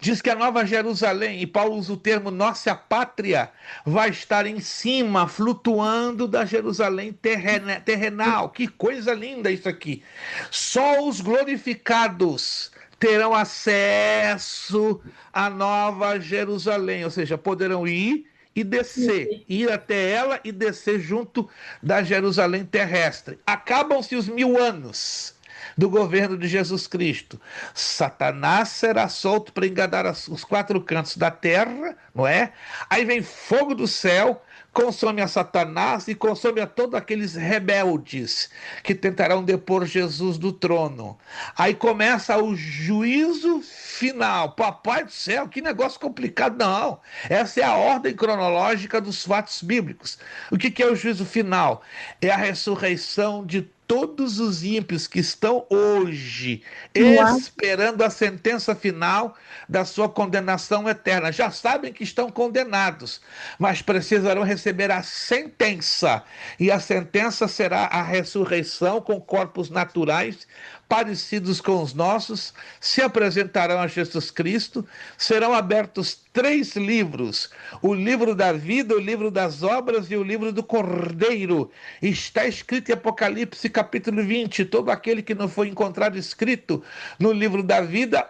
diz que a Nova Jerusalém, e Paulo usa o termo nossa pátria, vai estar em cima, flutuando da Jerusalém terrenal. Que coisa linda isso aqui. Só os glorificados terão acesso à Nova Jerusalém, ou seja, poderão ir e descer, ir até ela e descer junto da Jerusalém terrestre. Acabam-se os 1000 anos do governo de Jesus Cristo. Satanás será solto para enganar os 4 cantos da terra, não é? Aí vem fogo do céu, consome a Satanás e consome a todos aqueles rebeldes que tentarão depor Jesus do trono. Aí começa o juízo final. Papai do céu, que negócio complicado. Não, essa é a ordem cronológica dos fatos bíblicos. O que é o juízo final? É a ressurreição de todos os ímpios que estão hoje esperando a sentença final da sua condenação eterna. Já sabem que estão condenados, mas precisarão receber a sentença. E a sentença será a ressurreição com corpos naturais parecidos com os nossos, se apresentarão a Jesus Cristo, serão abertos 3 livros, o livro da vida, o livro das obras e o livro do Cordeiro. Está escrito em Apocalipse capítulo 20, todo aquele que não foi encontrado escrito no livro da vida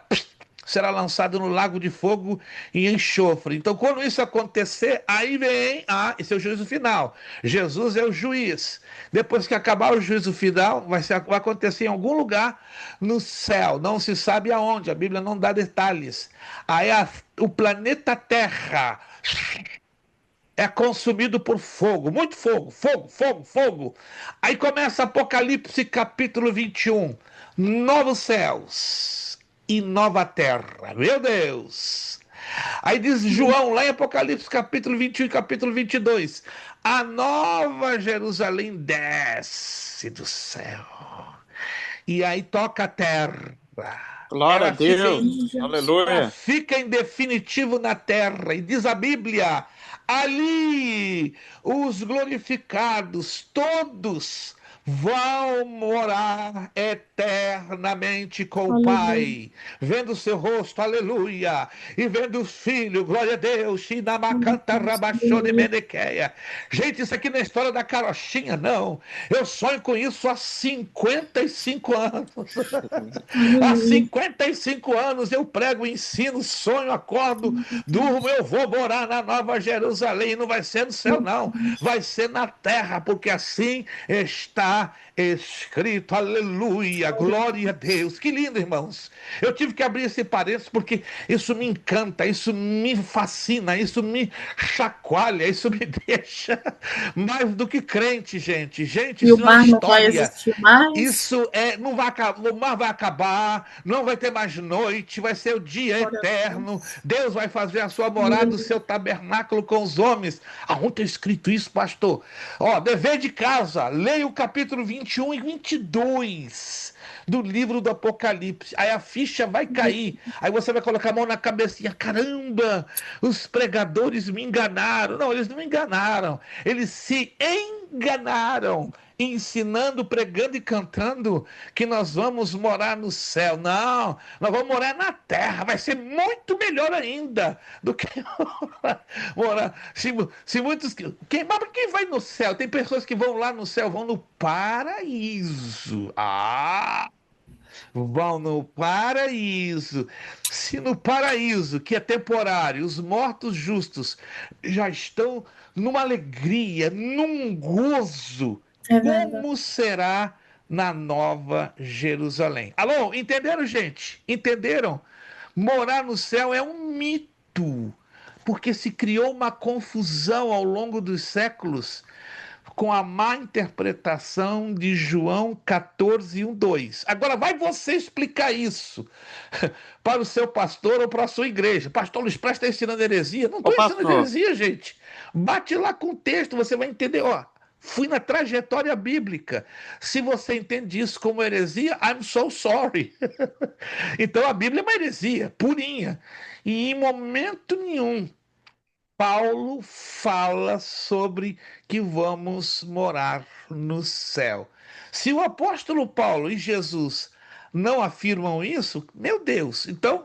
será lançado no lago de fogo e enxofre. Então, quando isso acontecer, aí vem, esse é o juízo final. Jesus é o juiz. Depois que acabar o juízo final, vai acontecer em algum lugar no céu. Não se sabe aonde, a Bíblia não dá detalhes. Aí o planeta Terra é consumido por fogo, muito fogo, fogo. Aí começa Apocalipse capítulo 21, novos céus e nova terra. Meu Deus! Aí diz João, lá em Apocalipse capítulo 21 e capítulo 22, a nova Jerusalém desce do céu. E aí toca a terra. Glória a Deus, aleluia. Fica em definitivo na terra. E diz a Bíblia, ali os glorificados, todos vão morar eternamente com o Aleluia. Pai, vendo o seu rosto, aleluia, e vendo o Filho, glória a Deus, Shinamakanta Rabachone Menequeia. Gente, isso aqui não é história da carochinha, não. Eu sonho com isso há 55 anos. Há 55 anos eu prego, ensino, sonho, acordo, durmo, eu vou morar na Nova Jerusalém. Não vai ser no céu, não. Vai ser na terra, porque assim está escrito. Aleluia, glória a Deus. Que lindo, irmãos. Eu tive que abrir esse parênteses porque isso me encanta, isso me fascina, isso me chacoalha, isso me deixa mais do que crente, gente. Gente, E o isso não é mar não vai história. existir mais? Isso não vai acabar, o mar vai acabar, não vai ter mais noite, vai ser o dia Glória a eterno. Deus. Deus vai fazer a sua morada, o seu tabernáculo com os homens. Aonde está escrito isso, pastor? Ó, dever de casa, leia o capítulo 21 e 22 do livro do Apocalipse. Aí a ficha vai cair. Aí você vai colocar a mão na cabecinha. Caramba, os pregadores me enganaram. Não, eles não me enganaram. Eles se enganaram, ensinando, pregando e cantando que nós vamos morar no céu. Não, nós vamos morar na terra. Vai ser muito melhor ainda do que morar. Se muitos. Quem vai no céu? Tem pessoas que vão lá no céu, vão no paraíso. Ah! Vão no paraíso. Se no paraíso, que é temporário, os mortos justos já estão numa alegria, num gozo, É verdade. como será na Nova Jerusalém? Alô, entenderam, gente? Entenderam? Morar no céu é um mito, porque se criou uma confusão ao longo dos séculos com a má interpretação de João 14, 1, 2. Agora, vai você explicar isso para o seu pastor ou para a sua igreja. Pastor Luiz Prestes está ensinando heresia? Não Ô, estou ensinando pastor, heresia, gente. Bate lá com o texto, você vai entender. Ó, fui na trajetória bíblica. Se você entende isso como heresia, I'm so sorry. Então, a Bíblia é uma heresia, purinha. E em momento nenhum Paulo fala sobre que vamos morar no céu. Se o apóstolo Paulo e Jesus não afirmam isso, meu Deus, então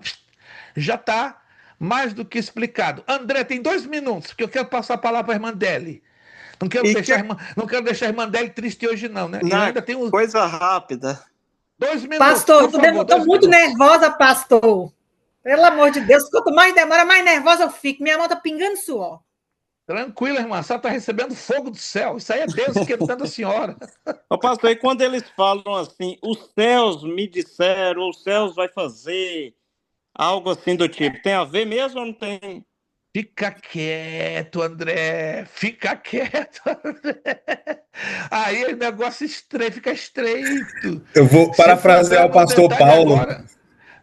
já está mais do que explicado. André, tem 2 minutos, porque eu quero passar a palavra para a irmã Deli. e que Não quero deixar a irmã Deli triste hoje, não, né? E eu na ainda tenho coisa rápida. 2 minutos, Pastor, por favor, eu 2 estou muito minutos. nervosa, pastor. Pelo amor de Deus, quanto mais demora, mais nervosa eu fico. Minha mão está pingando suor. Tranquila, irmã, a senhora está recebendo fogo do céu. Isso aí é Deus esquentando a senhora. Ô, pastor, e quando eles falam assim, os céus me disseram, os céus vai fazer, algo assim do tipo, tem a ver mesmo ou não tem? Fica quieto, André. Fica quieto, André. Aí o negócio fica estreito. Eu vou Se eu for parafrasear entrar o nos pastor detalhes Paulo. agora,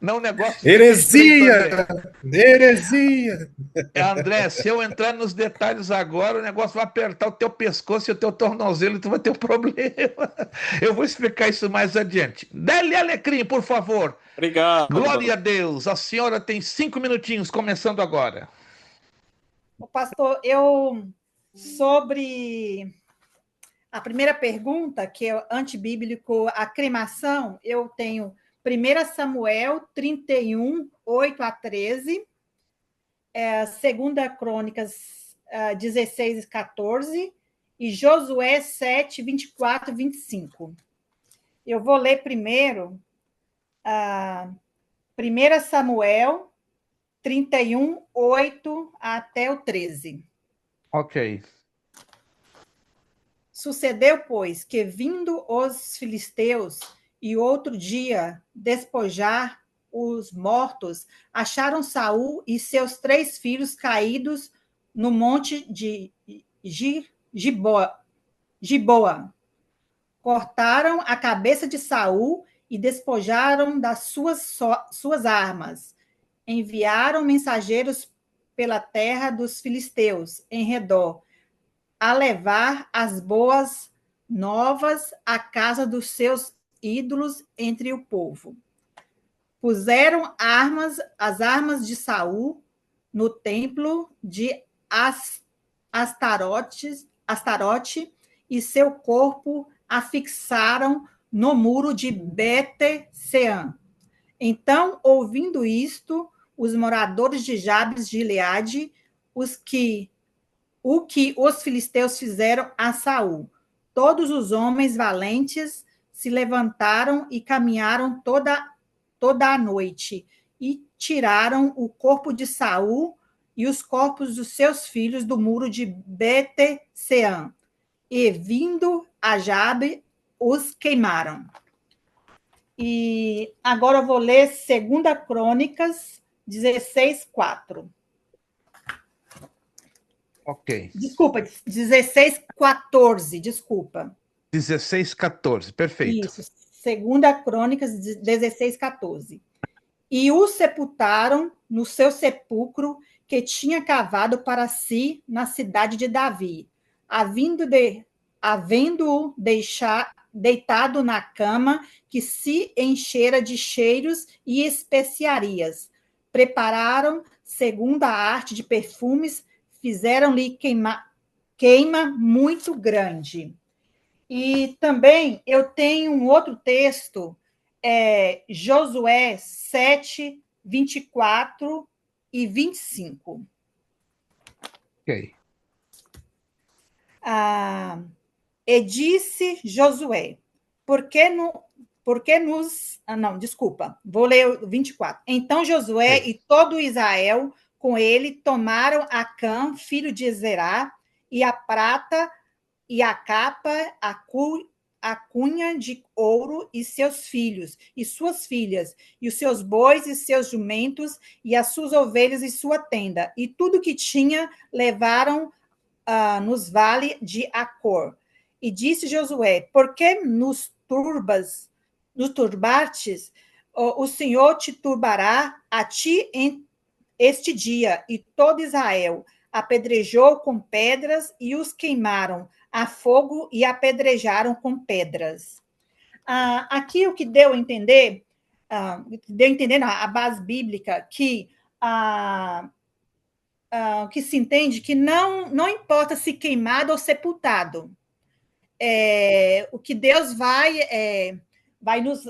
não, o negócio fica estreito, Heresia! André. Heresia! André, se eu entrar nos detalhes agora, o negócio vai apertar o teu pescoço e o teu tornozelo e tu vai ter um problema. Eu vou explicar isso mais adiante. Dele Alecrim, por favor. Obrigado. Glória a Deus. A senhora tem 5 minutinhos, começando agora. Pastor, sobre a primeira pergunta, que é antibíblico, a cremação, eu tenho 1 Samuel 31, 8 a 13, 2 Crônicas 16 e 14, e Josué 7, 24 e 25. Eu vou ler primeiro 1 Samuel 31, 8 até o 13. Ok. Sucedeu, pois, que vindo os filisteus e outro dia despojar os mortos, acharam Saul e seus 3 filhos caídos no monte de Giboa. Cortaram a cabeça de Saul e despojaram das suas armas. Enviaram mensageiros pela terra dos filisteus, em redor, a levar as boas novas à casa dos seus ídolos entre o povo. Puseram as armas de Saul no templo de Astarote e seu corpo a fixaram no muro de Bet-Sean. Então, ouvindo isto, os moradores de Jabes de Gileade, o que os filisteus fizeram a Saul. Todos os homens valentes se levantaram e caminharam toda a noite e tiraram o corpo de Saul e os corpos dos seus filhos do muro de Bet-Sean. E, vindo a Jabe, os queimaram. E agora eu vou ler 2 Crônicas 16:4. Ok. Desculpa, 16:14, desculpa. 16:14, perfeito. Isso, 2 Crônicas 16:14. E o sepultaram no seu sepulcro que tinha cavado para si na cidade de Davi, havendo-o deitado na cama que se enchera de cheiros e especiarias. Prepararam, segundo a arte de perfumes, fizeram-lhe queima muito grande. E também eu tenho um outro texto, Josué 7, 24 e 25. Ok. E disse Josué, desculpa, vou ler o 24. Então Josué e todo Israel com ele tomaram Acã, filho de Zerá, e a prata, e a capa, a cunha de ouro, e seus filhos, e suas filhas, e os seus bois, e seus jumentos, e as suas ovelhas, e sua tenda, e tudo que tinha levaram nos vale de Acor. E disse Josué, por que nos turbates, o Senhor te turbará a ti este dia, e todo Israel apedrejou com pedras e os queimaram a fogo e apedrejaram com pedras. Aqui o que deu a entender, a base bíblica, que se entende que não importa se queimado ou sepultado. O que Deus vai nos...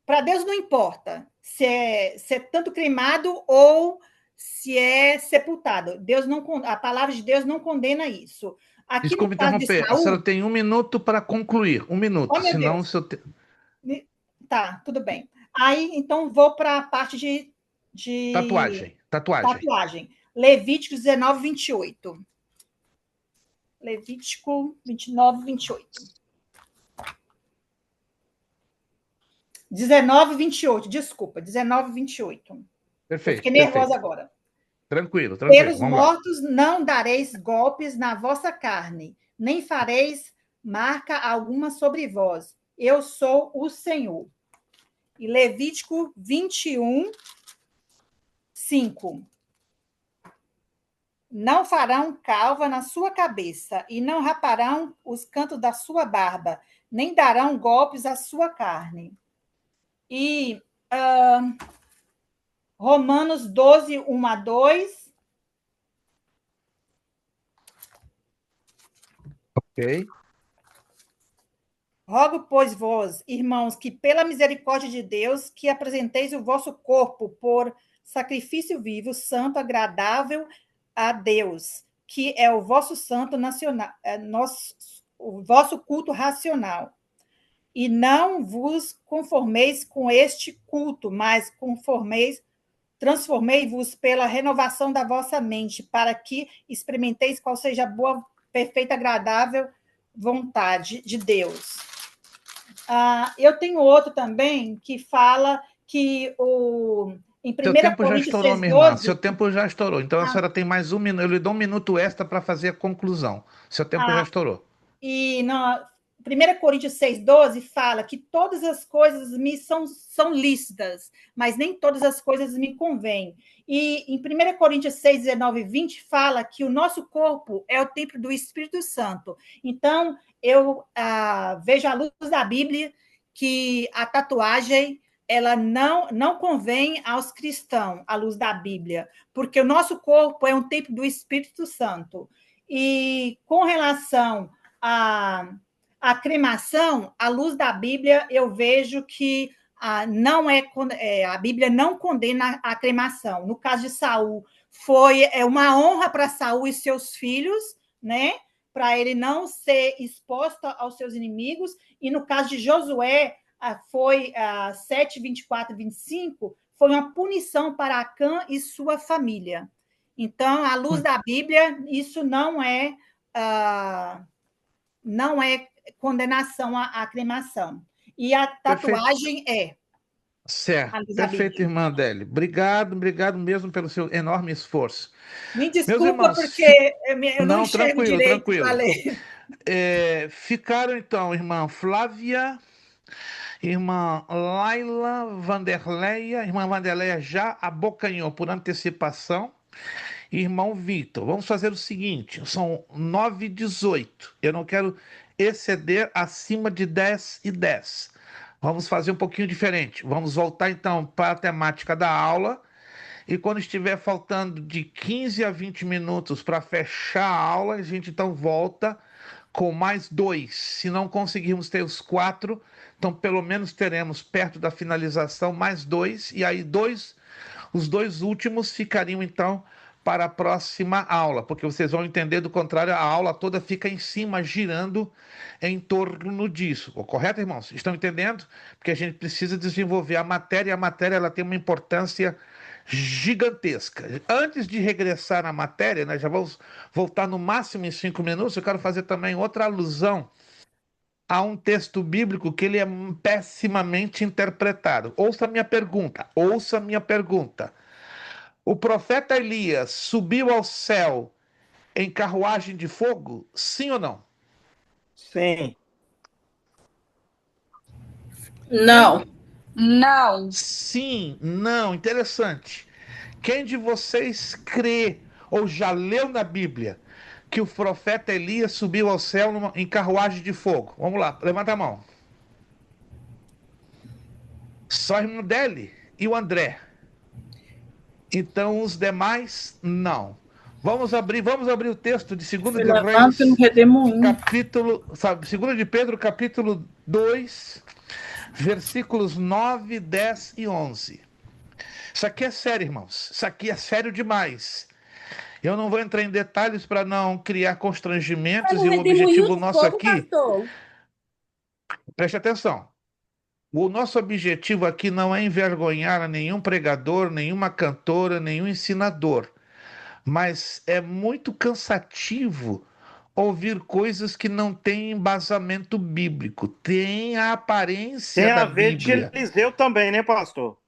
para Deus não importa se é tanto queimado ou se é sepultado. A palavra de Deus não condena isso. Aqui Desculpe no caso de interromper. Saul, A senhora tem 1 minuto para concluir. 1 minuto. Oh, meu senão Deus. o seu Tá, tudo bem. Aí, então, vou para a parte de tatuagem. Levítico 19, 28. Levítico 29, 28. 19, 28, desculpa, 19, 28. Perfeito. Eu fiquei nervosa agora. Tranquilo. Pelos Vamos mortos lá. não dareis golpes na vossa carne, nem fareis marca alguma sobre vós. Eu sou o Senhor. E Levítico 21, 5. Não farão calva na sua cabeça, e não raparão os cantos da sua barba, nem darão golpes à sua carne. E Romanos 12, 1 a 2. Ok. Rogo, pois, vós, irmãos, que pela misericórdia de Deus, que apresenteis o vosso corpo por sacrifício vivo, santo, agradável a Deus, que é o vosso santo nacional, o vosso culto racional. E não vos conformeis com este culto, mas transformei-vos pela renovação da vossa mente, para que experimenteis qual seja a boa, perfeita, agradável vontade de Deus. Eu tenho outro também que fala que em 1 Coríntios 6:12... Seu tempo já estourou. Então a senhora tem mais 1 minuto. Eu lhe dou 1 minuto extra para fazer a conclusão. Seu tempo já estourou. E 1 Coríntios 6:12 fala que todas as coisas me são lícitas, mas nem todas as coisas me convêm. E em 1 Coríntios 6, 19 e 20 fala que o nosso corpo é o templo do Espírito Santo. Então, eu vejo à luz da Bíblia que a tatuagem ela não convém aos cristãos, à luz da Bíblia, porque o nosso corpo é um templo do Espírito Santo. E com relação a cremação, à luz da Bíblia, eu vejo que não a Bíblia não condena a cremação. No caso de Saul, foi uma honra para Saul e seus filhos, né? Para ele não ser exposto aos seus inimigos. E no caso de Josué, foi 7, 24 e 25, foi uma punição para Acã e sua família. Então, à luz da Bíblia, isso não é condenação à cremação. E a tatuagem é. Certo, perfeito, irmã Adélia. Obrigado mesmo pelo seu enorme esforço. Me desculpa, meus irmãos, porque eu não enxergo direito. Tranquilo. Ficaram, então, irmã Flávia, irmã Laila, Vanderleia. Irmã Vanderleia já abocanhou por antecipação. Irmão Vitor, vamos fazer o seguinte, são 9h18. Eu não quero exceder acima de 10h10. Vamos fazer um pouquinho diferente. Vamos voltar, então, para a temática da aula. E quando estiver faltando de 15 a 20 minutos para fechar a aula, a gente, então, volta com mais 2. Se não conseguirmos ter os 4, então, pelo menos teremos, perto da finalização, mais 2. E aí, os 2 últimos ficariam, então, para a próxima aula, porque vocês vão entender, do contrário, a aula toda fica em cima, girando em torno disso. Correto, irmãos? Estão entendendo? Porque a gente precisa desenvolver a matéria, e a matéria ela tem uma importância gigantesca. Antes de regressar à matéria, nós já vamos voltar no máximo em 5 minutos, eu quero fazer também outra alusão a um texto bíblico que ele é pessimamente interpretado. Ouça a minha pergunta. O profeta Elias subiu ao céu em carruagem de fogo? Sim ou não? Sim. Não. Não. Sim, não. Interessante. Quem de vocês crê ou já leu na Bíblia que o profeta Elias subiu ao céu em carruagem de fogo? Vamos lá, levanta a mão. Só a irmã Deli e o André. Então, os demais, não. Vamos abrir o texto de 2 de Reis, capítulo, 2 de Pedro, capítulo 2, versículos 9, 10 e 11. Isso aqui é sério, irmãos. Isso aqui é sério demais. Eu não vou entrar em detalhes para não criar constrangimentos, e o objetivo nosso aqui... Pastor. Preste atenção. O nosso objetivo aqui não é envergonhar nenhum pregador, nenhuma cantora, nenhum ensinador. Mas é muito cansativo ouvir coisas que não têm embasamento bíblico. Tem a aparência Tem da a ver Bíblia. de Eliseu também, né, pastor?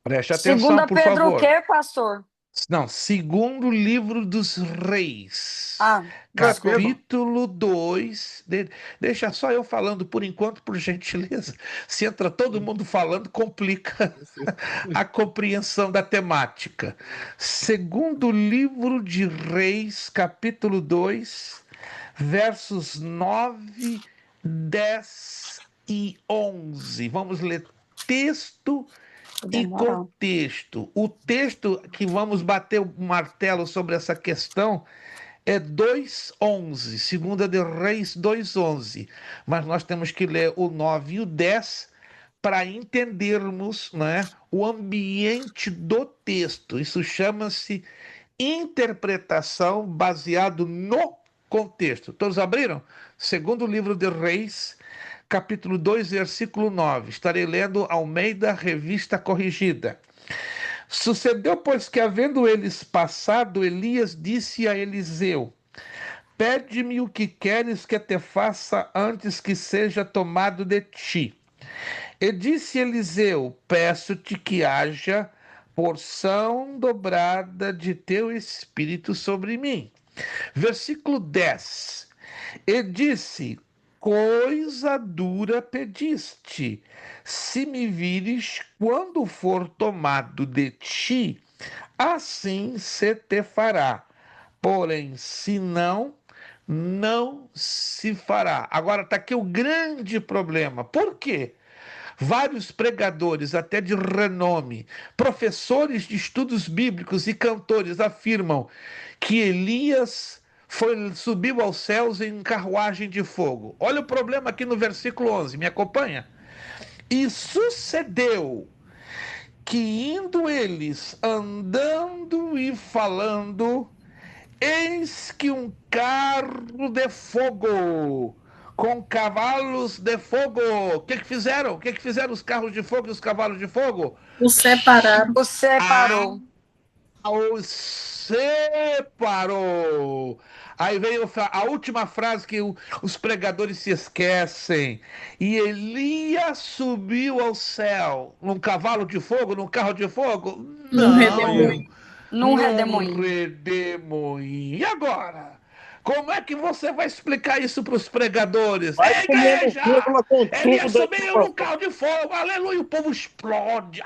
Preste atenção, por Pedro favor. o quê, pastor? Não, 2º livro dos Reis. Capítulo 2. Deixa só eu falando por enquanto, por gentileza. Se entra todo mundo falando, complica a compreensão da temática. 2º livro de Reis, capítulo 2, versos 9, 10 e 11. Vamos ler texto e contexto. O texto que vamos bater o martelo sobre essa questão é 2:11, 2 de Reis 2:11. Mas nós temos que ler o 9 e o 10 para entendermos, né, o ambiente do texto. Isso chama-se interpretação baseado no contexto. Todos abriram? 2º livro de Reis, capítulo 2, versículo 9. Estarei lendo Almeida, Revista Corrigida. Sucedeu, pois, que, havendo eles passado, Elias disse a Eliseu: pede-me o que queres que te faça antes que seja tomado de ti. E disse Eliseu: peço-te que haja porção dobrada de teu espírito sobre mim. Versículo 10. E disse: coisa dura pediste. Se me vires quando for tomado de ti, assim se te fará. Porém, se não, não se fará. Agora está aqui o grande problema. Por quê? Vários pregadores, até de renome, professores de estudos bíblicos e cantores afirmam que Elias subiu aos céus em carruagem de fogo. Olha o problema aqui no versículo 11, me acompanha? E sucedeu que indo eles andando e falando, eis que um carro de fogo com cavalos de fogo. O que fizeram? O que fizeram os carros de fogo e os cavalos de fogo? Os separaram. O separou. Os separou. Aí veio a última frase que os pregadores se esquecem. E Elias subiu ao céu num cavalo de fogo, num carro de fogo? Num Não, redemoinho. Num redemoinho. redemoinho. E agora? Como é que você vai explicar isso para os pregadores? Vai Ei, comendo igreja! vírgula com Elias tudo. subiu num carro de fogo, aleluia, o povo explode.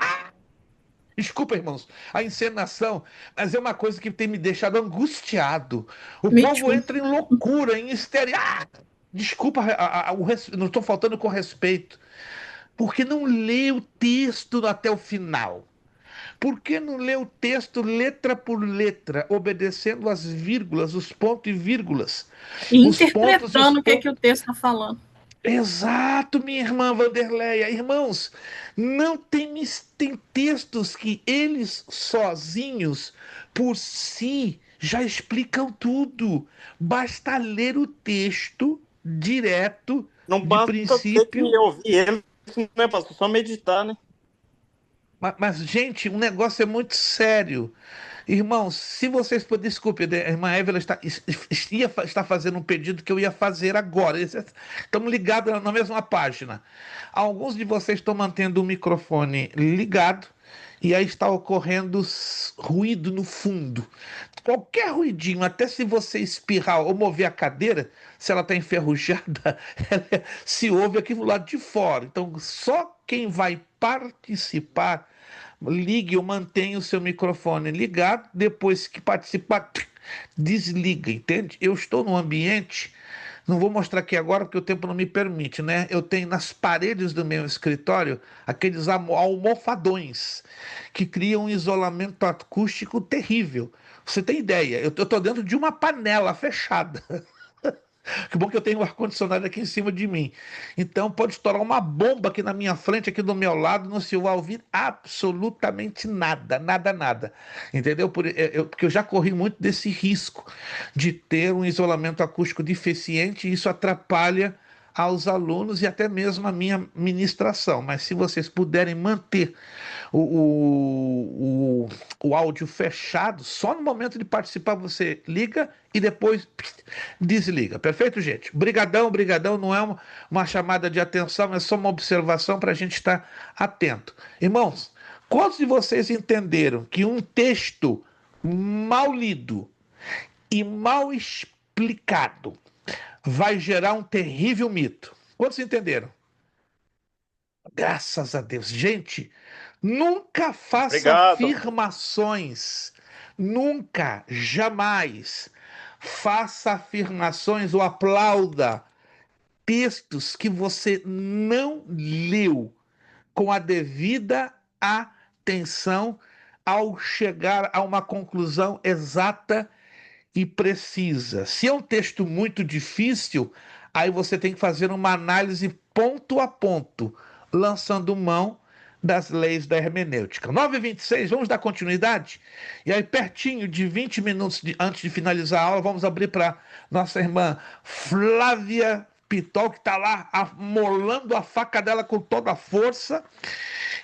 Desculpa, irmãos, a encenação, mas é uma coisa que tem me deixado angustiado. O Me povo too. entra em loucura, em histeria. Desculpa, não estou faltando com respeito. Porque não lê o texto até o final? Por que não lê o texto letra por letra, obedecendo as vírgulas, os pontos e vírgulas? E Os pontos e os interpretando o que pontos. o texto está falando. Exato, minha irmã Vanderleia. Irmãos, não tem textos que eles sozinhos, por si, já explicam tudo. Basta ler o texto direto, Não de basta ter que princípio. ouvir ele, né, pastor? Só meditar, né? Mas, gente, o negócio é muito sério. Irmãos, se vocês puderem, desculpe, a irmã Évila está fazendo um pedido que eu ia fazer agora. Estamos ligados na mesma página. Alguns de vocês estão mantendo o microfone ligado e aí está ocorrendo ruído no fundo. Qualquer ruidinho, até se você espirrar ou mover a cadeira, se ela está enferrujada, se ouve aqui do lado de fora. Então, só quem vai participar, ligue ou mantenha o seu microfone ligado. Depois que participar, desliga, entende? Eu estou num ambiente, não vou mostrar aqui agora porque o tempo não me permite, né? Eu tenho nas paredes do meu escritório aqueles almofadões que criam um isolamento acústico terrível. Você tem ideia? Eu estou dentro de uma panela fechada. Que bom que eu tenho um ar-condicionado aqui em cima de mim. Então pode estourar uma bomba aqui na minha frente, aqui do meu lado, não se vai ouvir absolutamente nada, nada, nada. Entendeu? Porque eu já corri muito desse risco de ter um isolamento acústico deficiente e isso atrapalha aos alunos e até mesmo a minha ministração. Mas se vocês puderem manter o áudio fechado, só no momento de participar você liga e depois desliga. Perfeito, gente? Brigadão, brigadão. Não é uma chamada de atenção, é só uma observação para a gente estar atento. Irmãos, quantos de vocês entenderam que um texto mal lido e mal explicado vai gerar um terrível mito? Quantos entenderam? Graças a Deus. Gente, nunca faça Obrigado. afirmações. Nunca, jamais faça afirmações ou aplauda textos que você não leu com a devida atenção ao chegar a uma conclusão exata e precisa. Se é um texto muito difícil, aí você tem que fazer uma análise ponto a ponto, lançando mão das leis da hermenêutica. 9h26, vamos dar continuidade? E aí, pertinho de 20 minutos antes de finalizar a aula, vamos abrir para nossa irmã Flávia Pitol, que está lá amolando a faca dela com toda a força.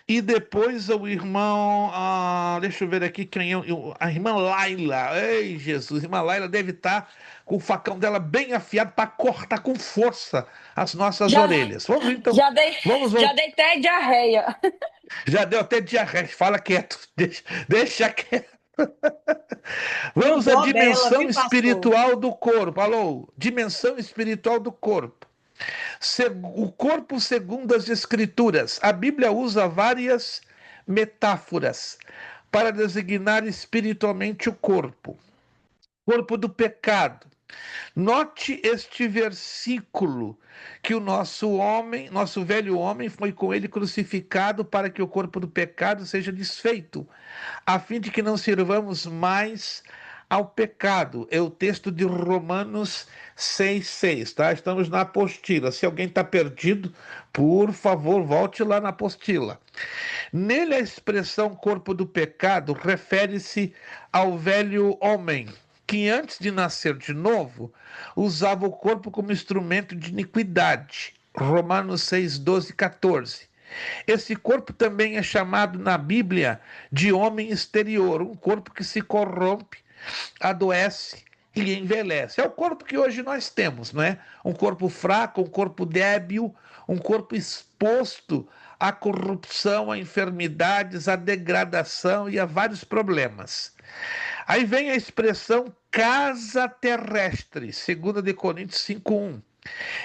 E depois o irmão, deixa eu ver aqui quem é, a irmã Laila. Ei, Jesus, a irmã Laila deve estar com o facão dela bem afiado para cortar com força as nossas orelhas. Vamos então. Já dei até diarreia. Já deu até diarreia. Fala quieto, deixa quieto. Vamos à dimensão espiritual do corpo. Alô, dimensão espiritual do corpo. O corpo segundo as Escrituras. A Bíblia usa várias metáforas para designar espiritualmente o corpo. Corpo do pecado. Note este versículo, que o nosso velho homem foi com ele crucificado para que o corpo do pecado seja desfeito, a fim de que não sirvamos mais ao pecado. É o texto de Romanos 6,6, tá? Estamos na apostila. Se alguém está perdido, por favor, volte lá na apostila. Nele, a expressão corpo do pecado refere-se ao velho homem, que antes de nascer de novo, usava o corpo como instrumento de iniquidade. Romanos 6, 12 e 14. Esse corpo também é chamado na Bíblia de homem exterior, um corpo que se corrompe, adoece e envelhece. É o corpo que hoje nós temos, não é? Um corpo fraco, um corpo débil, um corpo exposto à corrupção, a enfermidades, à degradação e a vários problemas. Aí vem a expressão casa terrestre, 2 Coríntios 5:1.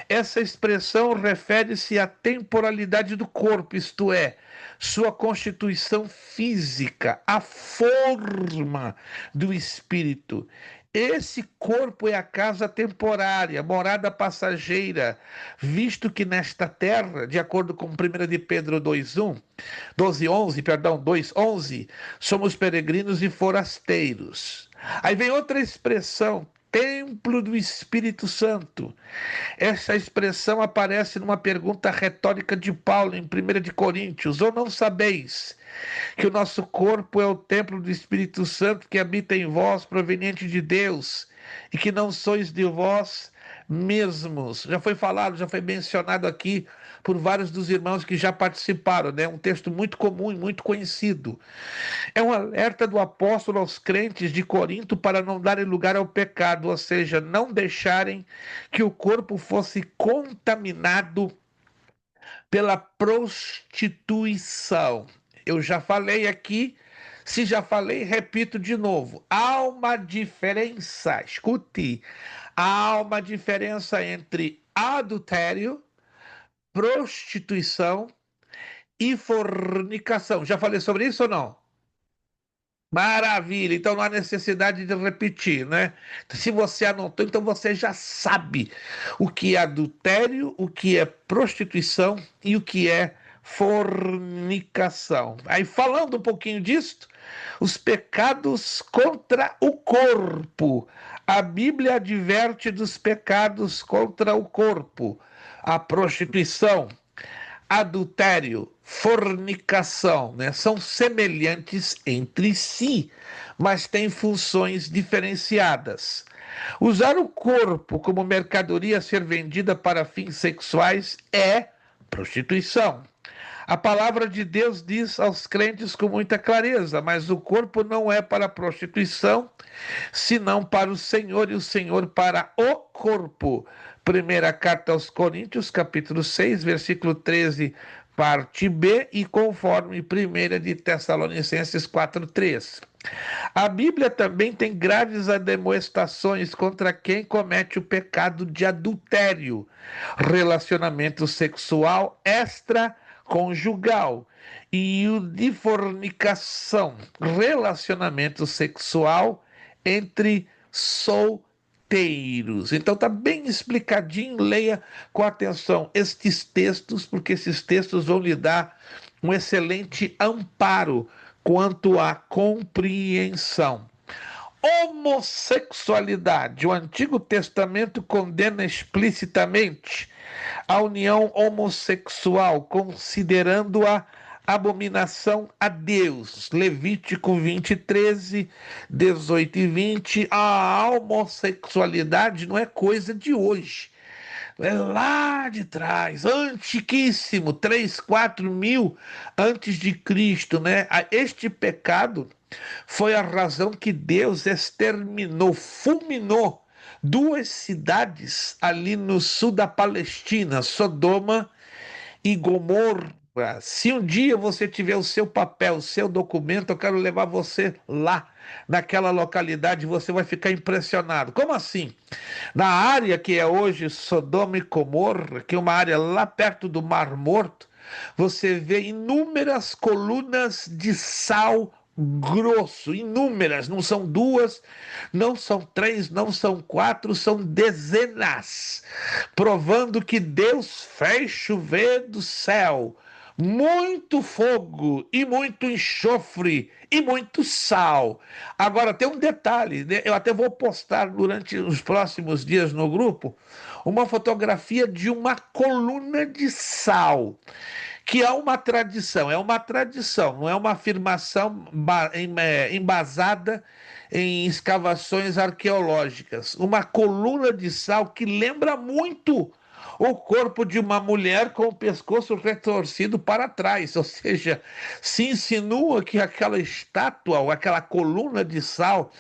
Essa expressão refere-se à temporalidade do corpo, isto é, sua constituição física, a forma do espírito. Esse corpo é a casa temporária, morada passageira, visto que nesta terra, de acordo com 1 de Pedro 2:11, somos peregrinos e forasteiros. Aí vem outra expressão, templo do Espírito Santo. Essa expressão aparece numa pergunta retórica de Paulo em 1 de Coríntios. Ou não sabeis que o nosso corpo é o templo do Espírito Santo que habita em vós, proveniente de Deus, e que não sois de vós mesmos? Já foi falado, já foi mencionado aqui por vários dos irmãos que já participaram, né? Um texto muito comum e muito conhecido. É um alerta do apóstolo aos crentes de Corinto para não darem lugar ao pecado, ou seja, não deixarem que o corpo fosse contaminado pela prostituição. Eu já falei aqui, se já falei, repito de novo. Há uma diferença, escute, há uma diferença entre adultério, prostituição e fornicação. Já falei sobre isso ou não? Maravilha, então não há necessidade de repetir, né? Se você anotou, então você já sabe o que é adultério, o que é prostituição e o que é fornicação. Aí, falando um pouquinho disso, os pecados contra o corpo. A Bíblia adverte dos pecados contra o corpo: a prostituição, adultério, fornicação, né? São semelhantes entre si, mas têm funções diferenciadas. Usar o corpo como mercadoria a ser vendida para fins sexuais é prostituição. A palavra de Deus diz aos crentes com muita clareza: mas o corpo não é para a prostituição, senão para o Senhor, e o Senhor para o corpo. Primeira carta aos Coríntios, capítulo 6, versículo 13, parte B, e conforme 1 de Tessalonicenses 4:3. A Bíblia também tem graves admoestações contra quem comete o pecado de adultério, relacionamento sexual extraconjugal, e o de fornicação, relacionamento sexual entre solteiros. Então está bem explicadinho, leia com atenção estes textos, porque esses textos vão lhe dar um excelente amparo quanto à compreensão. Homossexualidade. O Antigo Testamento condena explicitamente a união homossexual, considerando-a abominação a Deus. Levítico 20, 13, 18 e 20. A homossexualidade não é coisa de hoje. É lá de trás, antiquíssimo, 3, 4 mil antes de Cristo, né? Este pecado foi a razão que Deus exterminou, fulminou 2 cidades ali no sul da Palestina, Sodoma e Gomorra. Se um dia você tiver o seu papel, o seu documento, eu quero levar você lá, naquela localidade, você vai ficar impressionado. Como assim? Na área que é hoje Sodoma e Gomorra, que é uma área lá perto do Mar Morto, você vê inúmeras colunas de sal grosso, inúmeras, não são 2, não são 3, não são 4, são dezenas, provando que Deus fez chover do céu muito fogo e muito enxofre e muito sal. Agora tem um detalhe, né? Eu até vou postar durante os próximos dias no grupo uma fotografia de uma coluna de sal, que é uma tradição, não é uma afirmação embasada em escavações arqueológicas. Uma coluna de sal que lembra muito o corpo de uma mulher com o pescoço retorcido para trás, ou seja, se insinua que aquela estátua ou aquela coluna de sal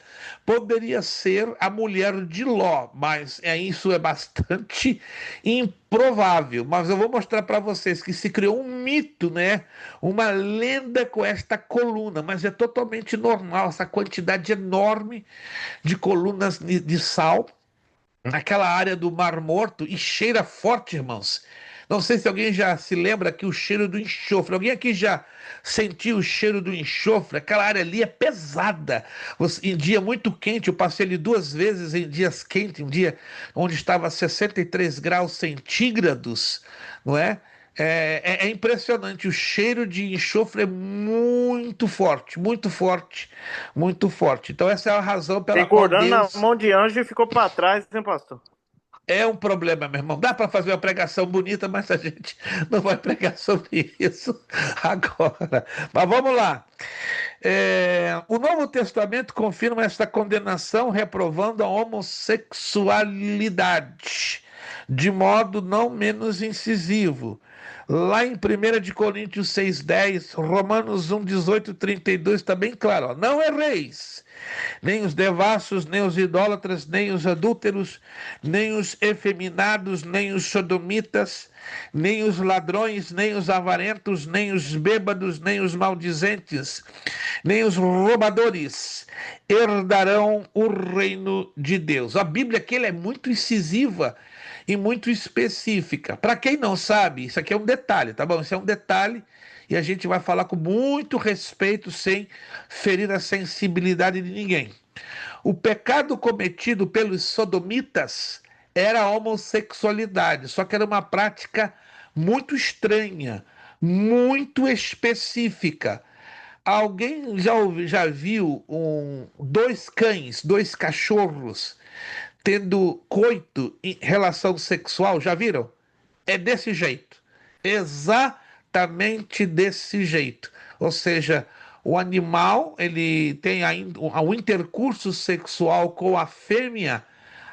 poderia ser a mulher de Ló, mas isso é bastante improvável. Mas eu vou mostrar para vocês que se criou um mito, né? Uma lenda com esta coluna, mas é totalmente normal essa quantidade enorme de colunas de sal naquela área do Mar Morto e cheira forte, irmãos. Não sei se alguém já se lembra que o cheiro do enxofre. Alguém aqui já sentiu o cheiro do enxofre? Aquela área ali é pesada. Em dia muito quente, eu passei ali 2 vezes em dias quentes, um dia onde estava 63 graus centígrados, não é? É impressionante. O cheiro de enxofre é muito forte, muito forte, muito forte. Então, essa é a razão pela qual Segurando na Deus. mão de anjo e ficou para trás, hein, pastor? É um problema, meu irmão. Dá para fazer uma pregação bonita, mas a gente não vai pregar sobre isso agora. Mas vamos lá. O Novo Testamento confirma esta condenação, reprovando a homossexualidade, de modo não menos incisivo. Lá em 1 de Coríntios 6,10, Romanos 1, 18, 32, está bem claro. Ó, não erreis, nem os devassos, nem os idólatras, nem os adúlteros, nem os efeminados, nem os sodomitas, nem os ladrões, nem os avarentos, nem os bêbados, nem os maldizentes, nem os roubadores herdarão o reino de Deus. A Bíblia aqui ela é muito incisiva e muito específica. Para quem não sabe, isso aqui é um detalhe, tá bom? Isso é um detalhe e a gente vai falar com muito respeito, sem ferir a sensibilidade de ninguém. O pecado cometido pelos sodomitas era a homossexualidade, só que era uma prática muito estranha, muito específica. Alguém já viu dois cães, dois cachorros tendo coito em relação sexual? Já viram? É desse jeito. Exatamente desse jeito. Ou seja, o animal ele tem ainda o intercurso sexual com a fêmea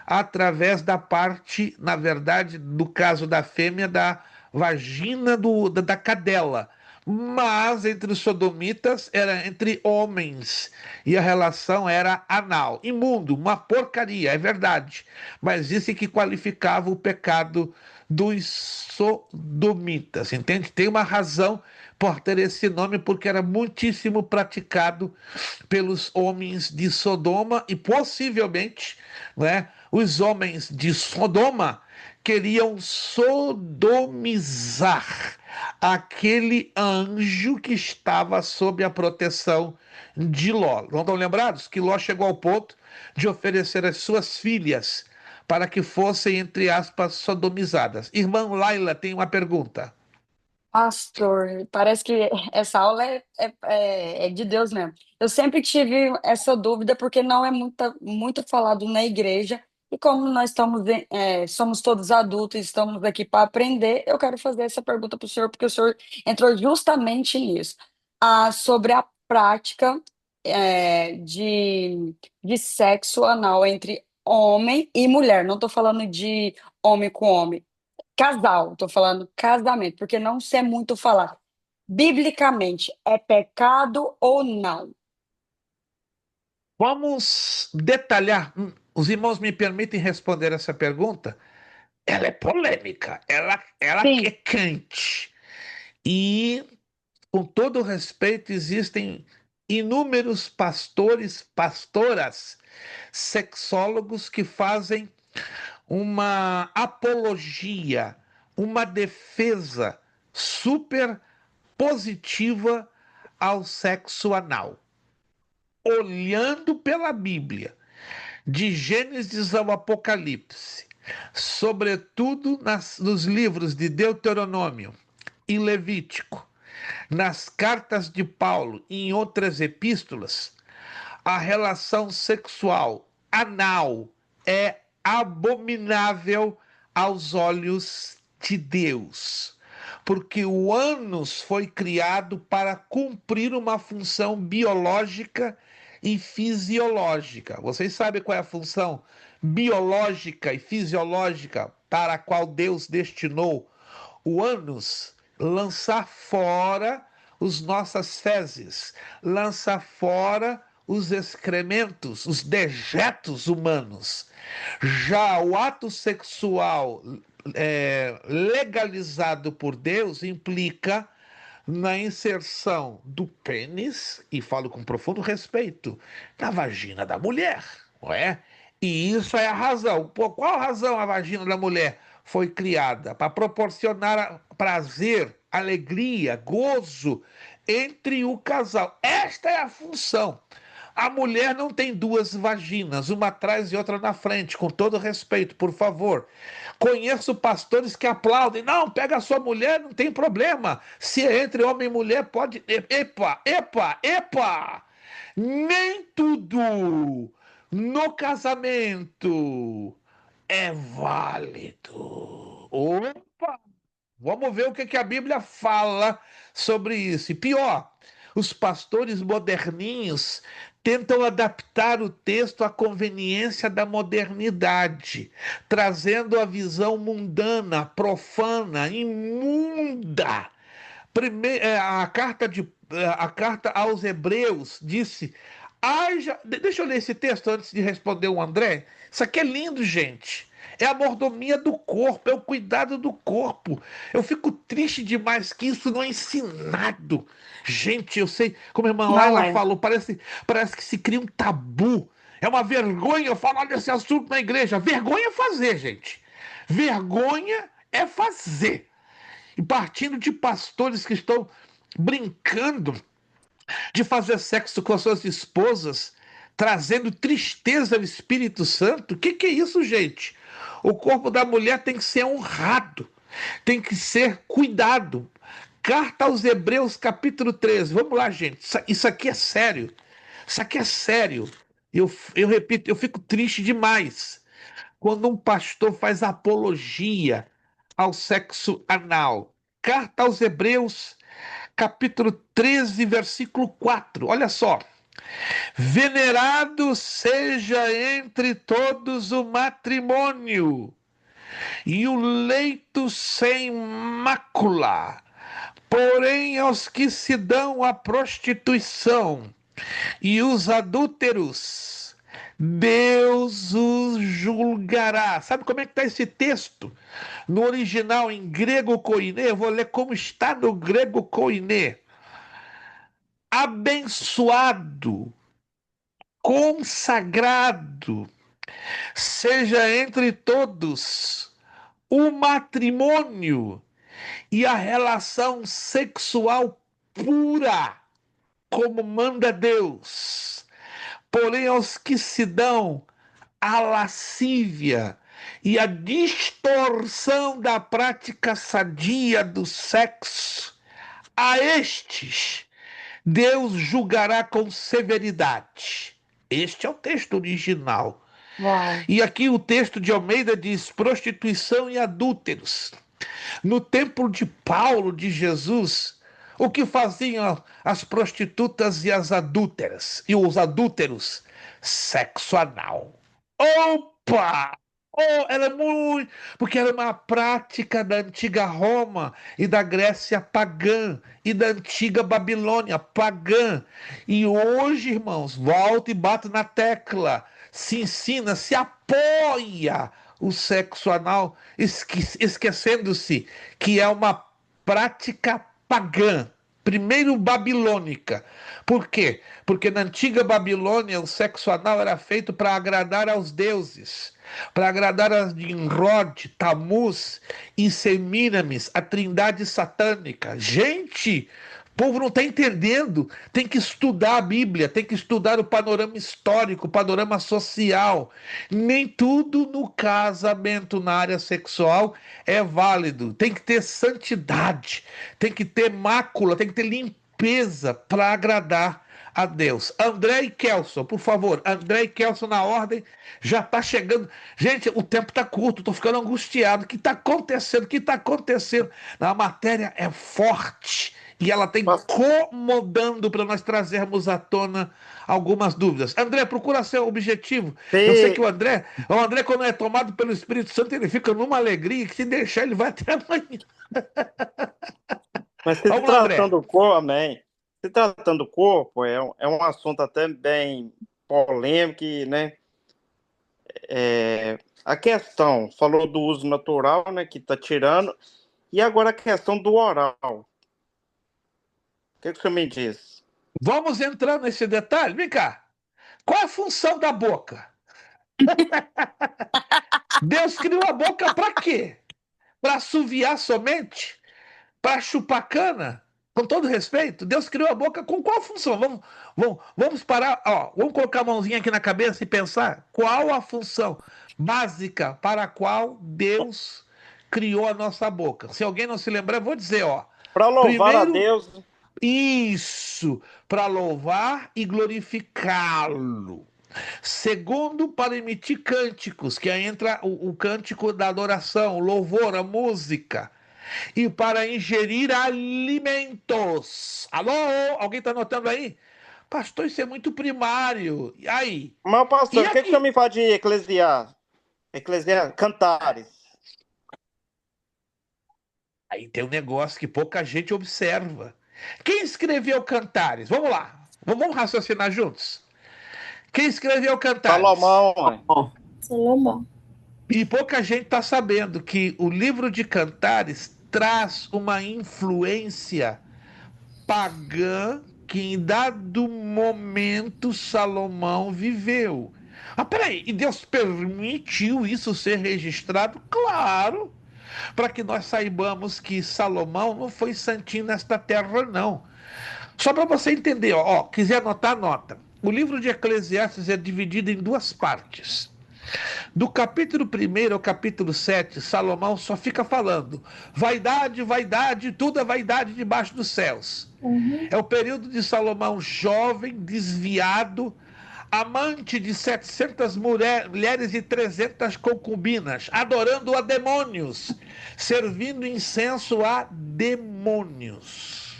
através da parte, na verdade, no caso da fêmea, da vagina da cadela. Mas entre os sodomitas era entre homens e a relação era anal. Imundo, uma porcaria, é verdade. Mas isso é que qualificava o pecado dos sodomitas, entende? Tem uma razão por ter esse nome, porque era muitíssimo praticado pelos homens de Sodoma e possivelmente, né, os homens de Sodoma queriam sodomizar aquele anjo que estava sob a proteção de Ló. Não estão lembrados que Ló chegou ao ponto de oferecer as suas filhas para que fossem, entre aspas, sodomizadas. Irmã Laila tem uma pergunta. Pastor, parece que essa aula é de Deus mesmo. Eu sempre tive essa dúvida porque não é muito falado na igreja. E como nós somos todos adultos e estamos aqui para aprender, eu quero fazer essa pergunta para o senhor, porque o senhor entrou justamente nisso. Sobre a prática de sexo anal entre homem e mulher. Não estou falando de homem com homem. Casal, tô falando casamento, porque não sei muito falar. Biblicamente, é pecado ou não? Vamos detalhar. Os irmãos me permitem responder essa pergunta? Ela é polêmica, ela é Sim, quente. E, com todo respeito, existem inúmeros pastores, pastoras, sexólogos que fazem uma apologia, uma defesa super positiva ao sexo anal. Olhando pela Bíblia, de Gênesis ao Apocalipse, sobretudo nos livros de Deuteronômio e Levítico, nas cartas de Paulo e em outras epístolas, a relação sexual anal é abominável aos olhos de Deus, porque o ânus foi criado para cumprir uma função biológica e fisiológica. Vocês sabem qual é a função biológica e fisiológica para a qual Deus destinou o ânus? Lançar fora as nossas fezes, lançar fora os excrementos, os dejetos humanos. Já o ato sexual legalizado por Deus implica na inserção do pênis, e falo com profundo respeito, na vagina da mulher, não é? E isso é a razão. Por qual razão a vagina da mulher foi criada? Para proporcionar prazer, alegria, gozo entre o casal. Esta é a função. A mulher não tem duas vaginas, uma atrás e outra na frente, com todo respeito, por favor. Conheço pastores que aplaudem. Não, pega a sua mulher, não tem problema. Se é entre homem e mulher, pode... Epa, epa, epa! Nem tudo no casamento é válido. Opa! Vamos ver o que a Bíblia fala sobre isso. E pior, os pastores moderninhos tentam adaptar o texto à conveniência da modernidade, trazendo a visão mundana, profana, imunda. A carta aos Hebreus disse... Deixa eu ler esse texto antes de responder o André. Isso aqui é lindo, gente. É a mordomia do corpo, é o cuidado do corpo. Eu fico triste demais que isso não é ensinado. Gente, eu sei, como a irmã Laila falou, parece que se cria um tabu. É uma vergonha eu falar desse assunto na igreja. Vergonha é fazer, gente. Vergonha é fazer. E partindo de pastores que estão brincando de fazer sexo com as suas esposas, trazendo tristeza ao Espírito Santo. O que é isso, gente? O corpo da mulher tem que ser honrado, tem que ser cuidado. Carta aos Hebreus, capítulo 13. Vamos lá, gente. Isso aqui é sério. Isso aqui é sério. Eu repito, eu fico triste demais quando um pastor faz apologia ao sexo anal. Carta aos Hebreus, capítulo 13, versículo 4. Olha só. Venerado seja entre todos o matrimônio e o leito sem mácula. Porém, aos que se dão à prostituição e os adúlteros, Deus os julgará. Sabe como é que está esse texto? No original, em grego koiné, eu vou ler como está no grego koiné. Abençoado, consagrado, seja entre todos o matrimônio e a relação sexual pura, como manda Deus. Porém, aos que se dão à lascívia e à distorção da prática sadia do sexo, a estes Deus julgará com severidade. Este é o texto original. Uau. E aqui o texto de Almeida diz prostituição e adúlteros. No templo de Paulo, de Jesus, o que faziam as prostitutas e as adúlteras? E os adúlteros? Sexo anal. Opa! Oh, era muito... Porque era uma prática da antiga Roma e da Grécia pagã e da antiga Babilônia pagã. E hoje, irmãos, volta e bate na tecla. Se ensina, se apoia o sexo anal, esquecendo-se que é uma prática pagã. Primeiro babilônica. Por quê? Porque na antiga Babilônia o sexo anal era feito para agradar aos deuses, para agradar a Nimrod, Tamuz e Semiramis, a trindade satânica. Gente, O povo não está entendendo. Tem que estudar a Bíblia, tem que estudar o panorama histórico, o panorama social. Nem tudo no casamento, na área sexual, é válido. Tem que ter santidade, tem que ter mácula, tem que ter limpeza para agradar a Deus. André e Kelson, por favor. André e Kelson na ordem. Já está chegando. Gente, o tempo está curto, estou ficando angustiado. O que está acontecendo? O que está acontecendo? A matéria é forte e ela está incomodando para nós trazermos à tona algumas dúvidas. André, procura ser objetivo. Eu sei que Se, o André, quando é tomado pelo Espírito Santo, ele fica numa alegria que se deixar, ele vai até amanhã. mas se Vamos lá, tratando André. do corpo, amém. Se tratando do corpo, é um assunto até bem polêmico, né? A questão, falou do uso natural, né, que está tirando, e agora a questão do oral. O que o senhor me diz? Vamos entrar nesse detalhe. Vem cá. Qual é a função da boca? Deus criou a boca para quê? Para assoviar somente? Para chupar cana? Com todo respeito, Deus criou a boca com qual função? Vamos parar, ó, vamos colocar a mãozinha aqui na cabeça e pensar qual a função básica para a qual Deus criou a nossa boca. Se alguém não se lembrar, eu vou dizer, ó. Para louvar a Primeiro, Deus. isso, para louvar e glorificá-lo. Segundo, para emitir cânticos, que aí entra o cântico da adoração, o louvor, a música. E para ingerir alimentos. Alô? Alguém está anotando aí? Pastor, isso é muito primário. E aí? Mas, pastor, E o que o senhor aqui? me fala de Eclesiastes? Cantares. Aí tem um negócio que pouca gente observa. Quem escreveu Cantares? Vamos lá. Vamos raciocinar juntos. Quem escreveu Cantares? Salomão, ué. Salomão. E pouca gente está sabendo que o livro de Cantares traz uma influência pagã que em dado momento Salomão viveu. Ah, peraí, e Deus permitiu isso ser registrado? Claro, para que nós saibamos que Salomão não foi santinho nesta terra, não. Só para você entender, ó, quiser anotar, anota. O livro de Eclesiastes é dividido em duas partes. Do capítulo 1 ao capítulo 7, Salomão só fica falando vaidade, vaidade, tudo é vaidade debaixo dos céus. É o período de Salomão jovem, desviado, amante de 700 mulheres e 300 concubinas, adorando a demônios, servindo incenso a demônios.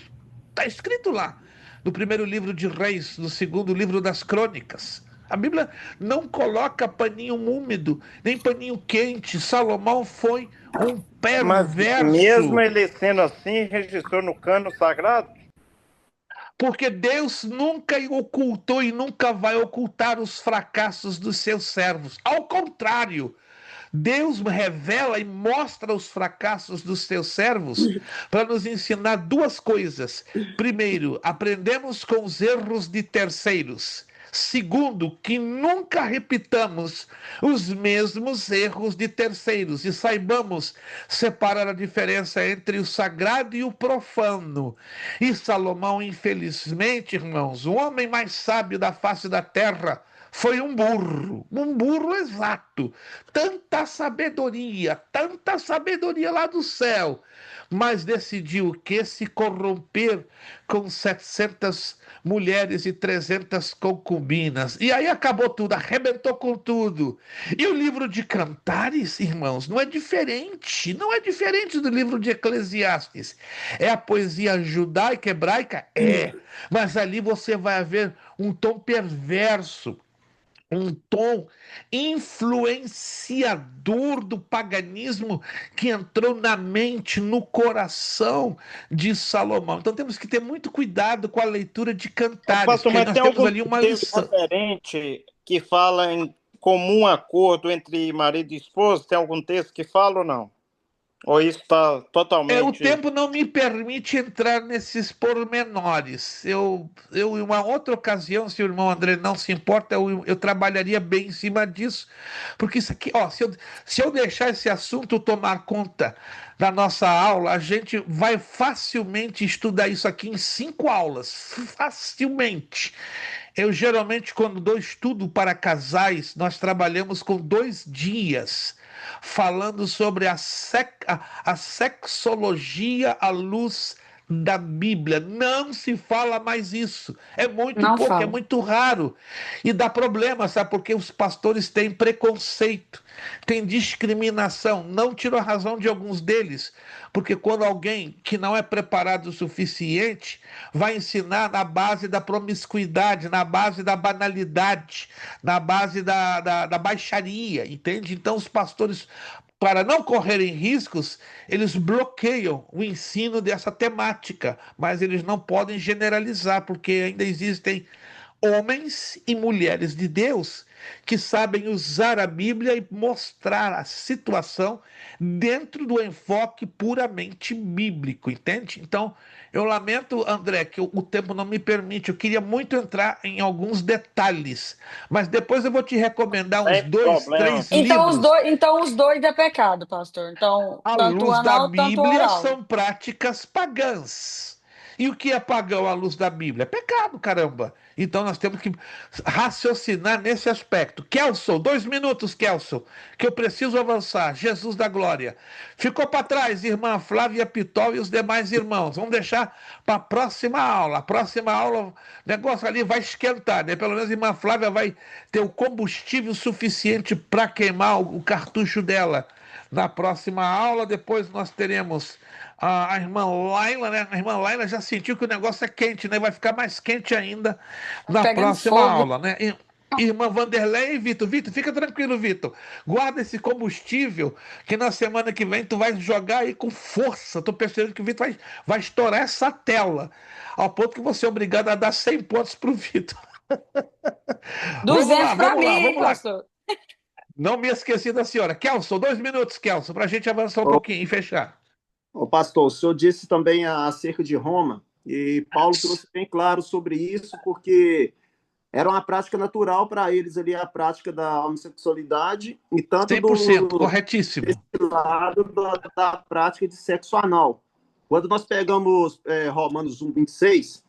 Está escrito lá, no primeiro livro de Reis, no segundo livro das Crônicas. A Bíblia não coloca paninho úmido, nem paninho quente. Salomão foi um Mas mesmo perverso. ele sendo assim, registrou no cano sagrado? Porque Deus nunca ocultou e nunca vai ocultar os fracassos dos seus servos. Ao contrário, Deus revela e mostra os fracassos dos seus servos para nos ensinar duas coisas. Primeiro, aprendemos com os erros de terceiros. Segundo, que nunca repitamos os mesmos erros de terceiros e saibamos separar a diferença entre o sagrado e o profano. E Salomão, infelizmente, irmãos, o homem mais sábio da face da terra, foi um burro exato. Tanta sabedoria lá do céu, mas decidiu que se corromper com 700 mulheres e 300 concubinas. E aí acabou tudo, arrebentou com tudo. E o livro de Cantares, irmãos, não é diferente do livro de Eclesiastes. É a poesia judaica, hebraica? É. Mas ali você vai ver um tom perverso, um tom influenciador do paganismo que entrou na mente, no coração de Salomão. Então temos que ter muito cuidado com a leitura de Cantares, Pastor, porque mas nós tem temos algum ali uma texto lição. referente que fala em comum acordo entre marido e esposa? Tem algum texto que fala ou não? Ou isso está O totalmente. tempo não me permite entrar nesses pormenores. Em uma outra ocasião, se o irmão André não se importa, eu trabalharia bem em cima disso, porque isso aqui, ó, se eu deixar esse assunto tomar conta da nossa aula, a gente vai facilmente estudar isso aqui em 5 aulas, facilmente. Eu geralmente, quando dou estudo para casais, nós trabalhamos com 2 dias, falando sobre a sexologia à luz da Bíblia. Não se fala mais isso. É muito Não pouco, é fala. muito raro. E dá problema, sabe? Porque os pastores têm preconceito, têm discriminação. Não tiro a razão de alguns deles, porque quando alguém que não é preparado o suficiente vai ensinar na base da promiscuidade, na base da banalidade, na base da baixaria, entende? Então, os pastores, para não correrem riscos, eles bloqueiam o ensino dessa temática, mas eles não podem generalizar, porque ainda existem homens e mulheres de Deus que sabem usar a Bíblia e mostrar a situação dentro do enfoque puramente bíblico, entende? Então, eu lamento, André, que o tempo não me permite. Eu queria muito entrar em alguns detalhes, mas depois eu vou te recomendar uns Sem dois, problema. três livros. Então os dois é pecado, pastor. Então, À tanto o luz da anal, tanto o Bíblia, oral. são práticas pagãs. E o que é pagão à luz da Bíblia? É pecado, caramba. Então nós temos que raciocinar nesse aspecto. Kelson, 2 minutos, Kelson, que eu preciso avançar. Jesus da glória. Ficou para trás, irmã Flávia Pitol e os demais irmãos. Vamos deixar para a próxima aula. A próxima aula, o negócio ali vai esquentar, né? Pelo menos a irmã Flávia vai ter o combustível suficiente para queimar o cartucho dela na próxima aula. Depois nós teremos a irmã Laila, né? A irmã Laila já sentiu que o negócio é quente, né? Vai ficar mais quente ainda Tá na pegando próxima fogo. aula, né? Irmã Vanderlei e Vitor. Vitor, fica tranquilo, Vitor. Guarda esse combustível que na semana que vem tu vai jogar aí com força. Tô percebendo que o Vitor vai estourar essa tela, ao ponto que você é obrigado a dar 100 pontos pro Vitor. 200 para Vamos lá, mim, vamos lá. pastor. Não me esqueci da senhora. Kelson, 2 minutos, Kelson, para a gente avançar um pouquinho e fechar. Ô, pastor, o senhor disse também acerca de Roma, e Paulo trouxe bem claro sobre isso, porque era uma prática natural para eles ali, a prática da homossexualidade, e tanto 100%, corretíssimo. lado da prática de sexo anal. Quando nós pegamos Romanos 1:26,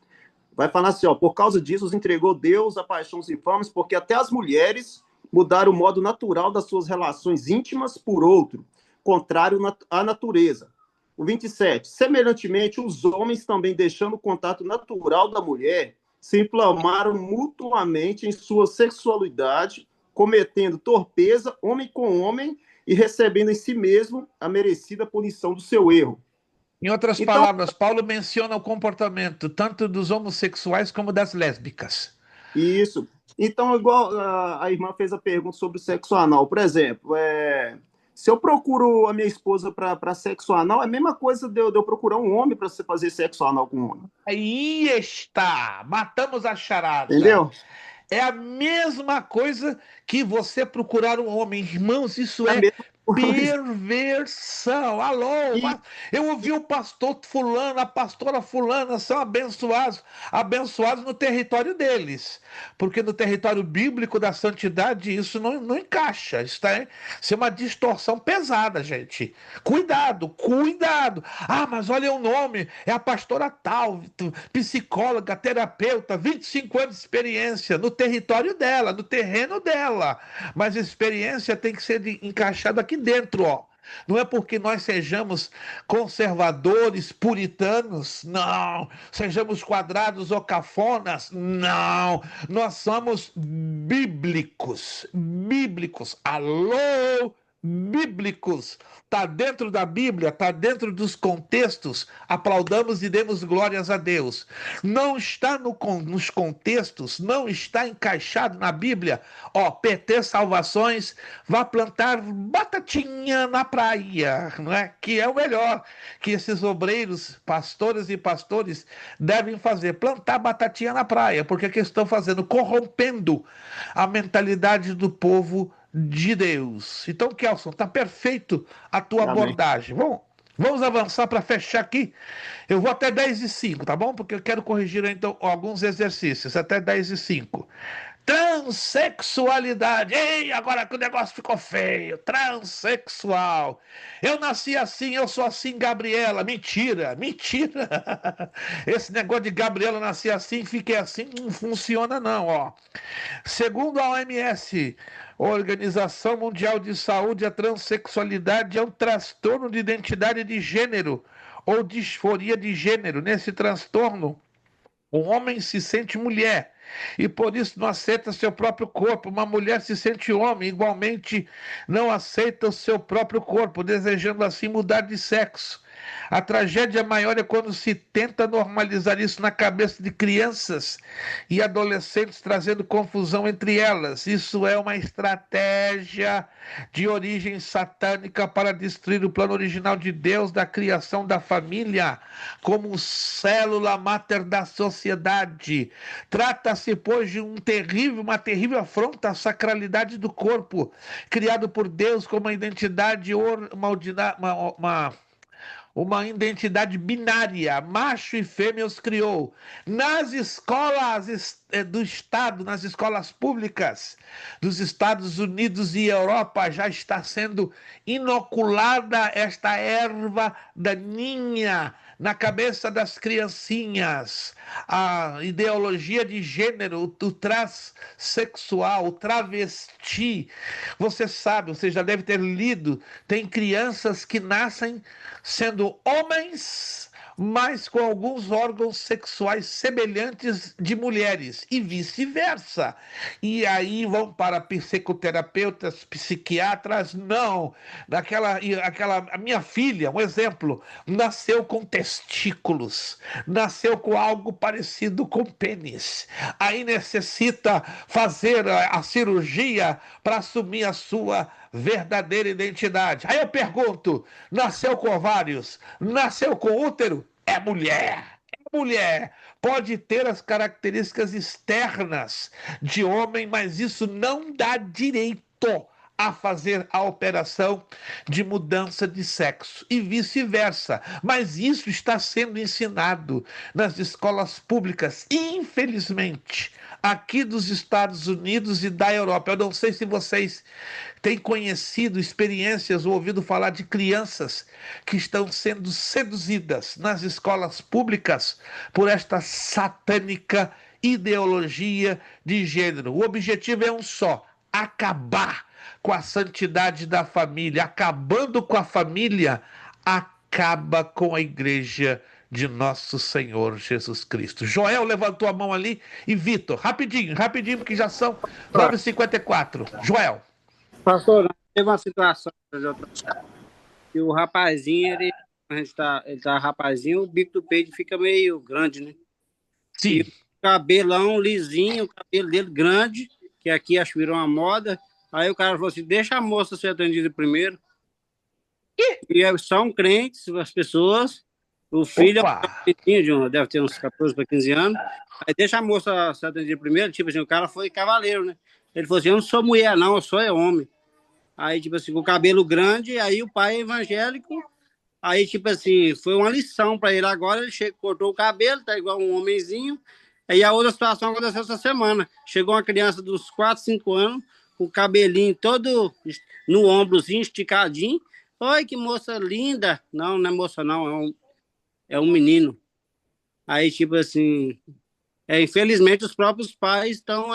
vai falar assim, ó, por causa disso os entregou Deus a paixões infames, porque até as mulheres mudaram o modo natural das suas relações íntimas por outro, contrário à natureza. O 27, semelhantemente, os homens também, deixando o contato natural da mulher, se inflamaram mutuamente em sua sexualidade, cometendo torpeza, homem com homem, e recebendo em si mesmo a merecida punição do seu erro. Em outras Então, palavras, Paulo menciona o comportamento tanto dos homossexuais como das lésbicas. isso. Então, igual a irmã fez a pergunta sobre o sexo anal, por exemplo, se eu procuro a minha esposa para sexo anal, é a mesma coisa de eu procurar um homem para fazer sexo anal com um homem. Aí está, matamos a charada. Entendeu? É a mesma coisa que você procurar um homem. Irmãos, isso é perversão. Alô, eu ouvi o pastor fulano, a pastora fulana são abençoados no território deles, porque no território bíblico da santidade isso não encaixa. Isso é uma distorção pesada, gente. Cuidado. Ah, mas olha o nome, é a pastora tal, psicóloga, terapeuta, 25 anos de experiência no território dela, no terreno dela, mas a experiência tem que ser encaixada aqui dentro, ó. Não é porque nós sejamos conservadores, puritanos, não. Sejamos quadrados ou cafonas, não. Nós somos bíblicos. Alô? Bíblicos. Está dentro da Bíblia, está dentro dos contextos. Aplaudamos e demos glórias a Deus. Não está nos contextos, não está encaixado na Bíblia. Ó, PT Salvações, vá plantar batatinha na praia, não é? Que é o melhor que esses obreiros, pastoras e pastores devem fazer, plantar batatinha na praia, porque que estão fazendo? Corrompendo a mentalidade do povo de Deus. Então, Kelson, tá perfeito a tua Amém. abordagem. Vamos avançar para fechar aqui. Eu vou até 10:05, tá bom? Porque eu quero corrigir então alguns exercícios, até 10:05. Transexualidade. Ei, agora que o negócio ficou feio. Transexual. Eu nasci assim, eu sou assim, Gabriela. Mentira, mentira. Esse negócio de Gabriela nasci assim, fiquei assim, não funciona não, ó. Segundo a OMS, Organização Mundial de Saúde, a transexualidade é um transtorno de identidade de gênero ou disforia de gênero. Nesse transtorno, o homem se sente mulher e por isso não aceita seu próprio corpo. Uma mulher se sente homem, igualmente não aceita o seu próprio corpo, desejando assim mudar de sexo. A tragédia maior é quando se tenta normalizar isso na cabeça de crianças e adolescentes, trazendo confusão entre elas. Isso é uma estratégia de origem satânica para destruir o plano original de Deus da criação da família como célula máter da sociedade. Trata-se, pois, de uma terrível afronta à sacralidade do corpo, criado por Deus como uma identidade uma identidade binária, macho e fêmea os criou. Nas escolas do Estado, nas escolas públicas dos Estados Unidos e Europa, já está sendo inoculada esta erva daninha na cabeça das criancinhas. A ideologia de gênero, o transexual, o travesti. Você sabe, você já deve ter lido, tem crianças que nascem sendo homens, mas com alguns órgãos sexuais semelhantes de mulheres, e vice-versa. E aí vão para psicoterapeutas, psiquiatras, não. A minha filha, um exemplo, nasceu com testículos, nasceu com algo parecido com pênis. Aí necessita fazer a cirurgia para assumir a sua verdadeira identidade. Aí eu pergunto, nasceu com ovários, nasceu com útero? É mulher. É mulher. Pode ter as características externas de homem, mas isso não dá direito a fazer a operação de mudança de sexo e vice-versa. Mas isso está sendo ensinado nas escolas públicas, infelizmente, aqui dos Estados Unidos e da Europa. Eu não sei se vocês têm conhecido experiências ou ouvido falar de crianças que estão sendo seduzidas nas escolas públicas por esta satânica ideologia de gênero. O objetivo é um só: acabar com a santidade da família. Acabando com a família, acaba com a igreja de nosso Senhor Jesus Cristo. Joel levantou a mão ali e Vitor, rapidinho, porque já são 9h54. Joel. Pastor, teve uma situação que o rapazinho, ele tá rapazinho, o bico do peito fica meio grande, né? Sim. E o cabelão lisinho, o cabelo dele grande, que aqui acho que virou uma moda. Aí o cara falou assim, deixa a moça ser atendida primeiro. E são crentes, as pessoas. O filho deve ter uns 14 para 15 anos. Aí deixa a moça ser atendida primeiro. Tipo assim, o cara foi cavaleiro, né? Ele falou assim, eu não sou mulher não, eu sou homem. Aí, tipo assim, com o cabelo grande, aí o pai é evangélico. Aí, tipo assim, foi uma lição para ele. Agora ele cortou o cabelo, tá igual um homenzinho. Aí a outra situação aconteceu essa semana. Chegou uma criança dos 4, 5 anos, com o cabelinho todo no ombrozinho, esticadinho. Oi, que moça linda. Não, não é moça não, é um menino. Aí, tipo assim, infelizmente os próprios pais estão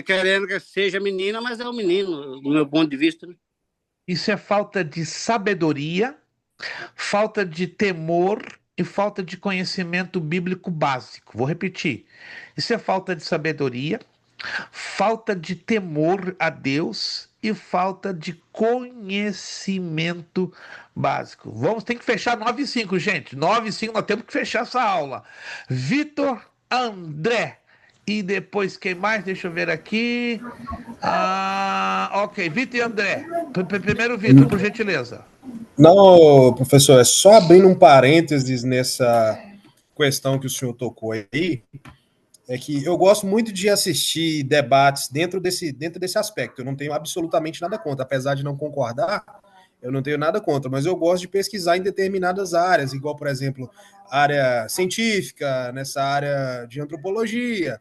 querendo que seja menina, mas é um menino, do meu ponto de vista. Né? Isso é falta de sabedoria, falta de temor e falta de conhecimento bíblico básico. Vou repetir. Isso é falta de sabedoria, falta de temor a Deus e falta de conhecimento básico. Tem que fechar 9h05, gente. 9h05 nós temos que fechar essa aula. Vitor André. E depois quem mais? Deixa eu ver aqui. Ok, Vitor e André. Primeiro Vitor, por gentileza. Não, professor, é só abrindo um parênteses nessa questão que o senhor tocou aí. é que eu gosto muito de assistir debates dentro desse aspecto. Eu não tenho absolutamente nada contra, apesar de não concordar, eu não tenho nada contra, mas eu gosto de pesquisar em determinadas áreas, igual, por exemplo, área científica, nessa área de antropologia.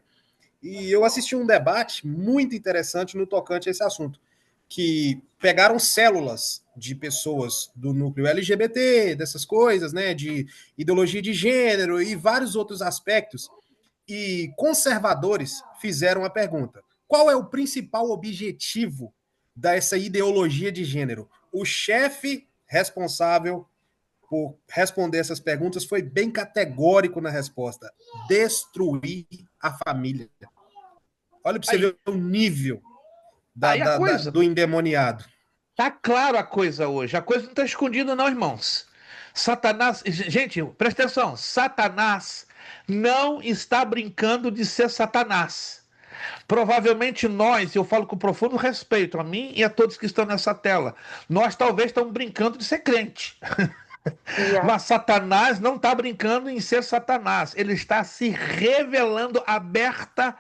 E eu assisti um debate muito interessante no tocante a esse assunto, que pegaram células de pessoas do núcleo LGBT, dessas coisas, né, de ideologia de gênero e vários outros aspectos, e conservadores fizeram a pergunta: qual é o principal objetivo dessa ideologia de gênero? O chefe responsável por responder essas perguntas foi bem categórico na resposta: destruir a família. Olha para você ver o nível do endemoniado. Tá claro a coisa hoje. A coisa não está escondida, não, irmãos. Satanás, gente, presta atenção. Satanás não está brincando de ser Satanás. Provavelmente nós, eu falo com profundo respeito a mim e a todos que estão nessa tela, nós talvez estamos brincando de ser crente. Mas Satanás não está brincando em ser Satanás. Ele está se revelando aberta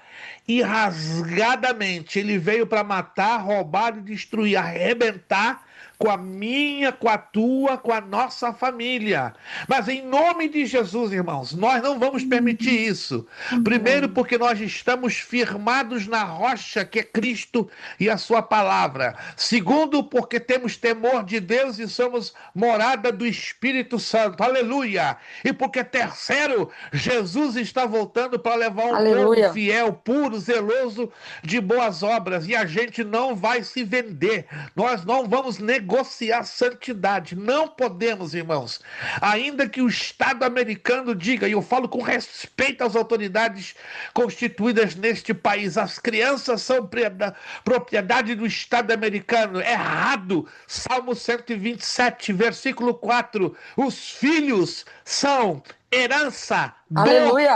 e rasgadamente. Ele veio para matar, roubar e destruir, arrebentar com a minha, com a tua, com a nossa família. Mas em nome de Jesus, irmãos, nós não vamos permitir isso. Primeiro, porque nós estamos firmados na rocha que é Cristo e a sua palavra. Segundo, porque temos temor de Deus e somos morada do Espírito Santo. Aleluia! E porque terceiro, Jesus está voltando para levar um povo fiel, puro, zeloso de boas obras. E a gente não vai se vender. Nós não vamos negociar santidade. Não podemos, irmãos. Ainda que o Estado americano diga, e eu falo com respeito às autoridades constituídas neste país, as crianças são propriedade do Estado americano. Errado. Salmo 127, versículo 4. Os filhos são herança do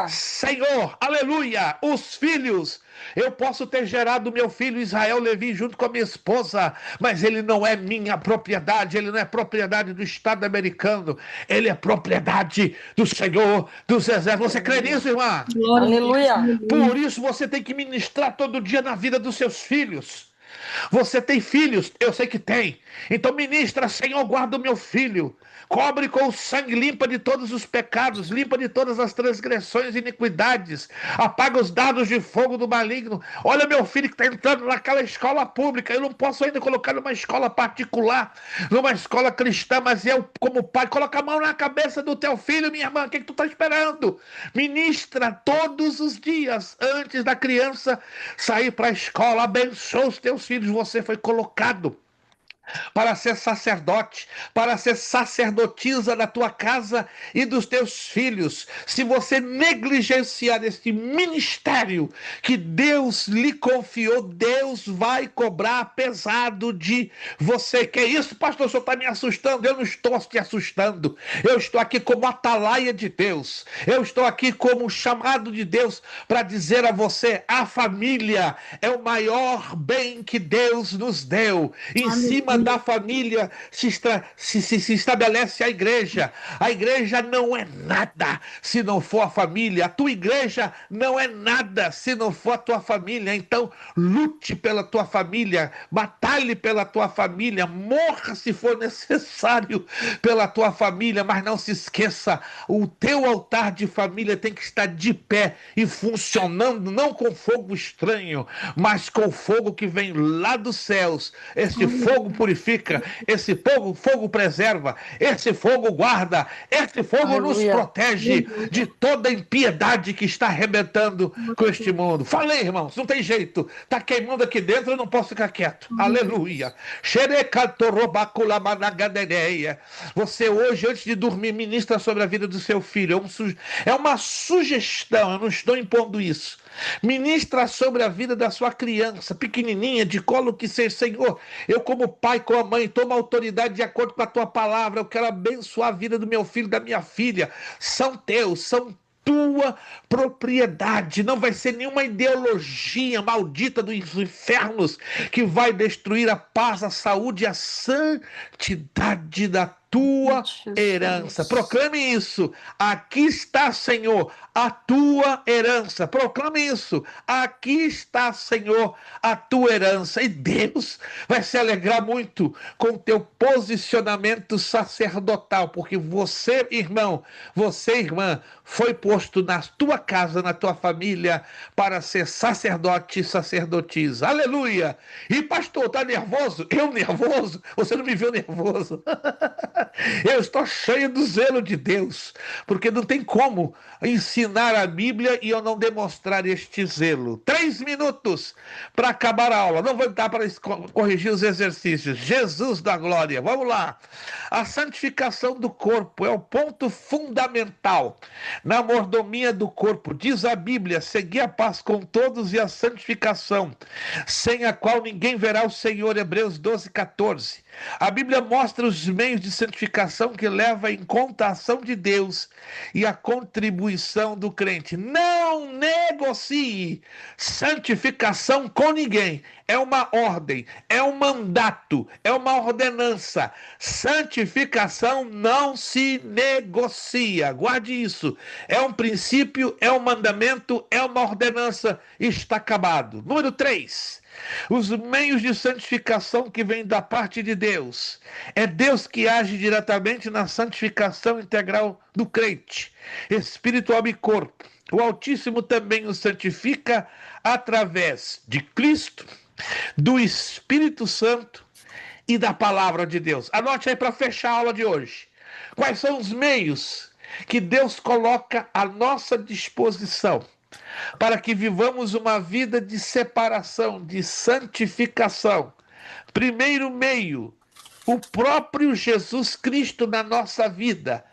Senhor. Aleluia. Os filhos. Eu posso ter gerado meu filho Israel Levi junto com a minha esposa, mas ele não é minha propriedade, ele não é propriedade do Estado americano, ele é propriedade do Senhor dos Exércitos. Você crê nisso, irmã? Aleluia. Por isso você tem que ministrar todo dia na vida dos seus filhos. Você tem filhos? Eu sei que tem. Então ministra, Senhor, guarda o meu filho. Cobre com o sangue, limpa de todos os pecados, limpa de todas as transgressões e iniquidades. Apaga os dardos de fogo do maligno. Olha meu filho que está entrando naquela escola pública. Eu não posso ainda colocar numa escola particular, numa escola cristã, mas eu, como pai, coloca a mão na cabeça do teu filho, minha irmã. O que tu está esperando? Ministra todos os dias, antes da criança sair para a escola. Abençoa os teus filhos. Você foi colocado para ser sacerdote, para ser sacerdotisa da tua casa e dos teus filhos. Se você negligenciar este ministério que Deus lhe confiou, Deus vai cobrar pesado de você. Que é isso, pastor? O senhor está me assustando? Eu não estou te assustando. Eu estou aqui como atalaia de Deus. Eu estou aqui como chamado de Deus para dizer a você: a família é o maior bem que Deus nos deu. Em cima da família se estabelece a igreja. A igreja não é nada se não for a família. A tua igreja não é nada se não for a tua família. Então lute pela tua família, batalhe pela tua família, morra se for necessário pela tua família, mas não se esqueça, o teu altar de família tem que estar de pé e funcionando, não com fogo estranho, mas com fogo que vem lá dos céus. Esse fogo purifica, esse fogo preserva, esse fogo guarda, esse fogo nos protege de toda impiedade que está arrebentando com este mundo. Falei, irmãos, não tem jeito, está queimando aqui dentro, eu não posso ficar quieto. Aleluia. Você hoje, antes de dormir, ministra sobre a vida do seu filho. É uma sugestão, eu não estou impondo isso. Ministra sobre a vida da sua criança, pequenininha, de colo que seja. Senhor, eu como pai, como mãe, tomo autoridade de acordo com a tua palavra. Eu quero abençoar a vida do meu filho, da minha filha. São teus, são tua propriedade. Não vai ser nenhuma ideologia maldita dos infernos que vai destruir a paz, a saúde e a santidade da tua Jesus. herança. Proclame isso. Aqui está, Senhor, a tua herança. Proclame isso. Aqui está, Senhor, a tua herança. E Deus vai se alegrar muito com o teu posicionamento sacerdotal, porque você, irmão, você, irmã, foi posto na tua casa, na tua família, para ser sacerdote e sacerdotisa. Aleluia! E pastor, tá nervoso? Eu nervoso? Você não me viu nervoso? Eu estou cheio do zelo de Deus, porque não tem como ensinar a Bíblia e eu não demonstrar este zelo. 3 minutos para acabar a aula. Não vou dar para corrigir os exercícios. Jesus da glória. Vamos lá. A santificação do corpo é o ponto fundamental na mordomia do corpo. Diz a Bíblia: segui a paz com todos e a santificação, sem a qual ninguém verá o Senhor. Hebreus 12, 14. A Bíblia mostra os meios de santificação que leva em conta a ação de Deus e a contribuição do crente. Não negocie santificação com ninguém. É uma ordem, é um mandato, é uma ordenança. Santificação não se negocia. Guarde isso. É um princípio, é um mandamento, é uma ordenança. Está acabado. Número 3. Os meios de santificação que vêm da parte de Deus. É Deus que age diretamente na santificação integral do crente, espírito, alma e corpo. O Altíssimo também o santifica através de Cristo, do Espírito Santo e da palavra de Deus. Anote aí para fechar a aula de hoje. Quais são os meios que Deus coloca à nossa disposição para que vivamos uma vida de separação, de santificação? Primeiro meio, o próprio Jesus Cristo na nossa vida.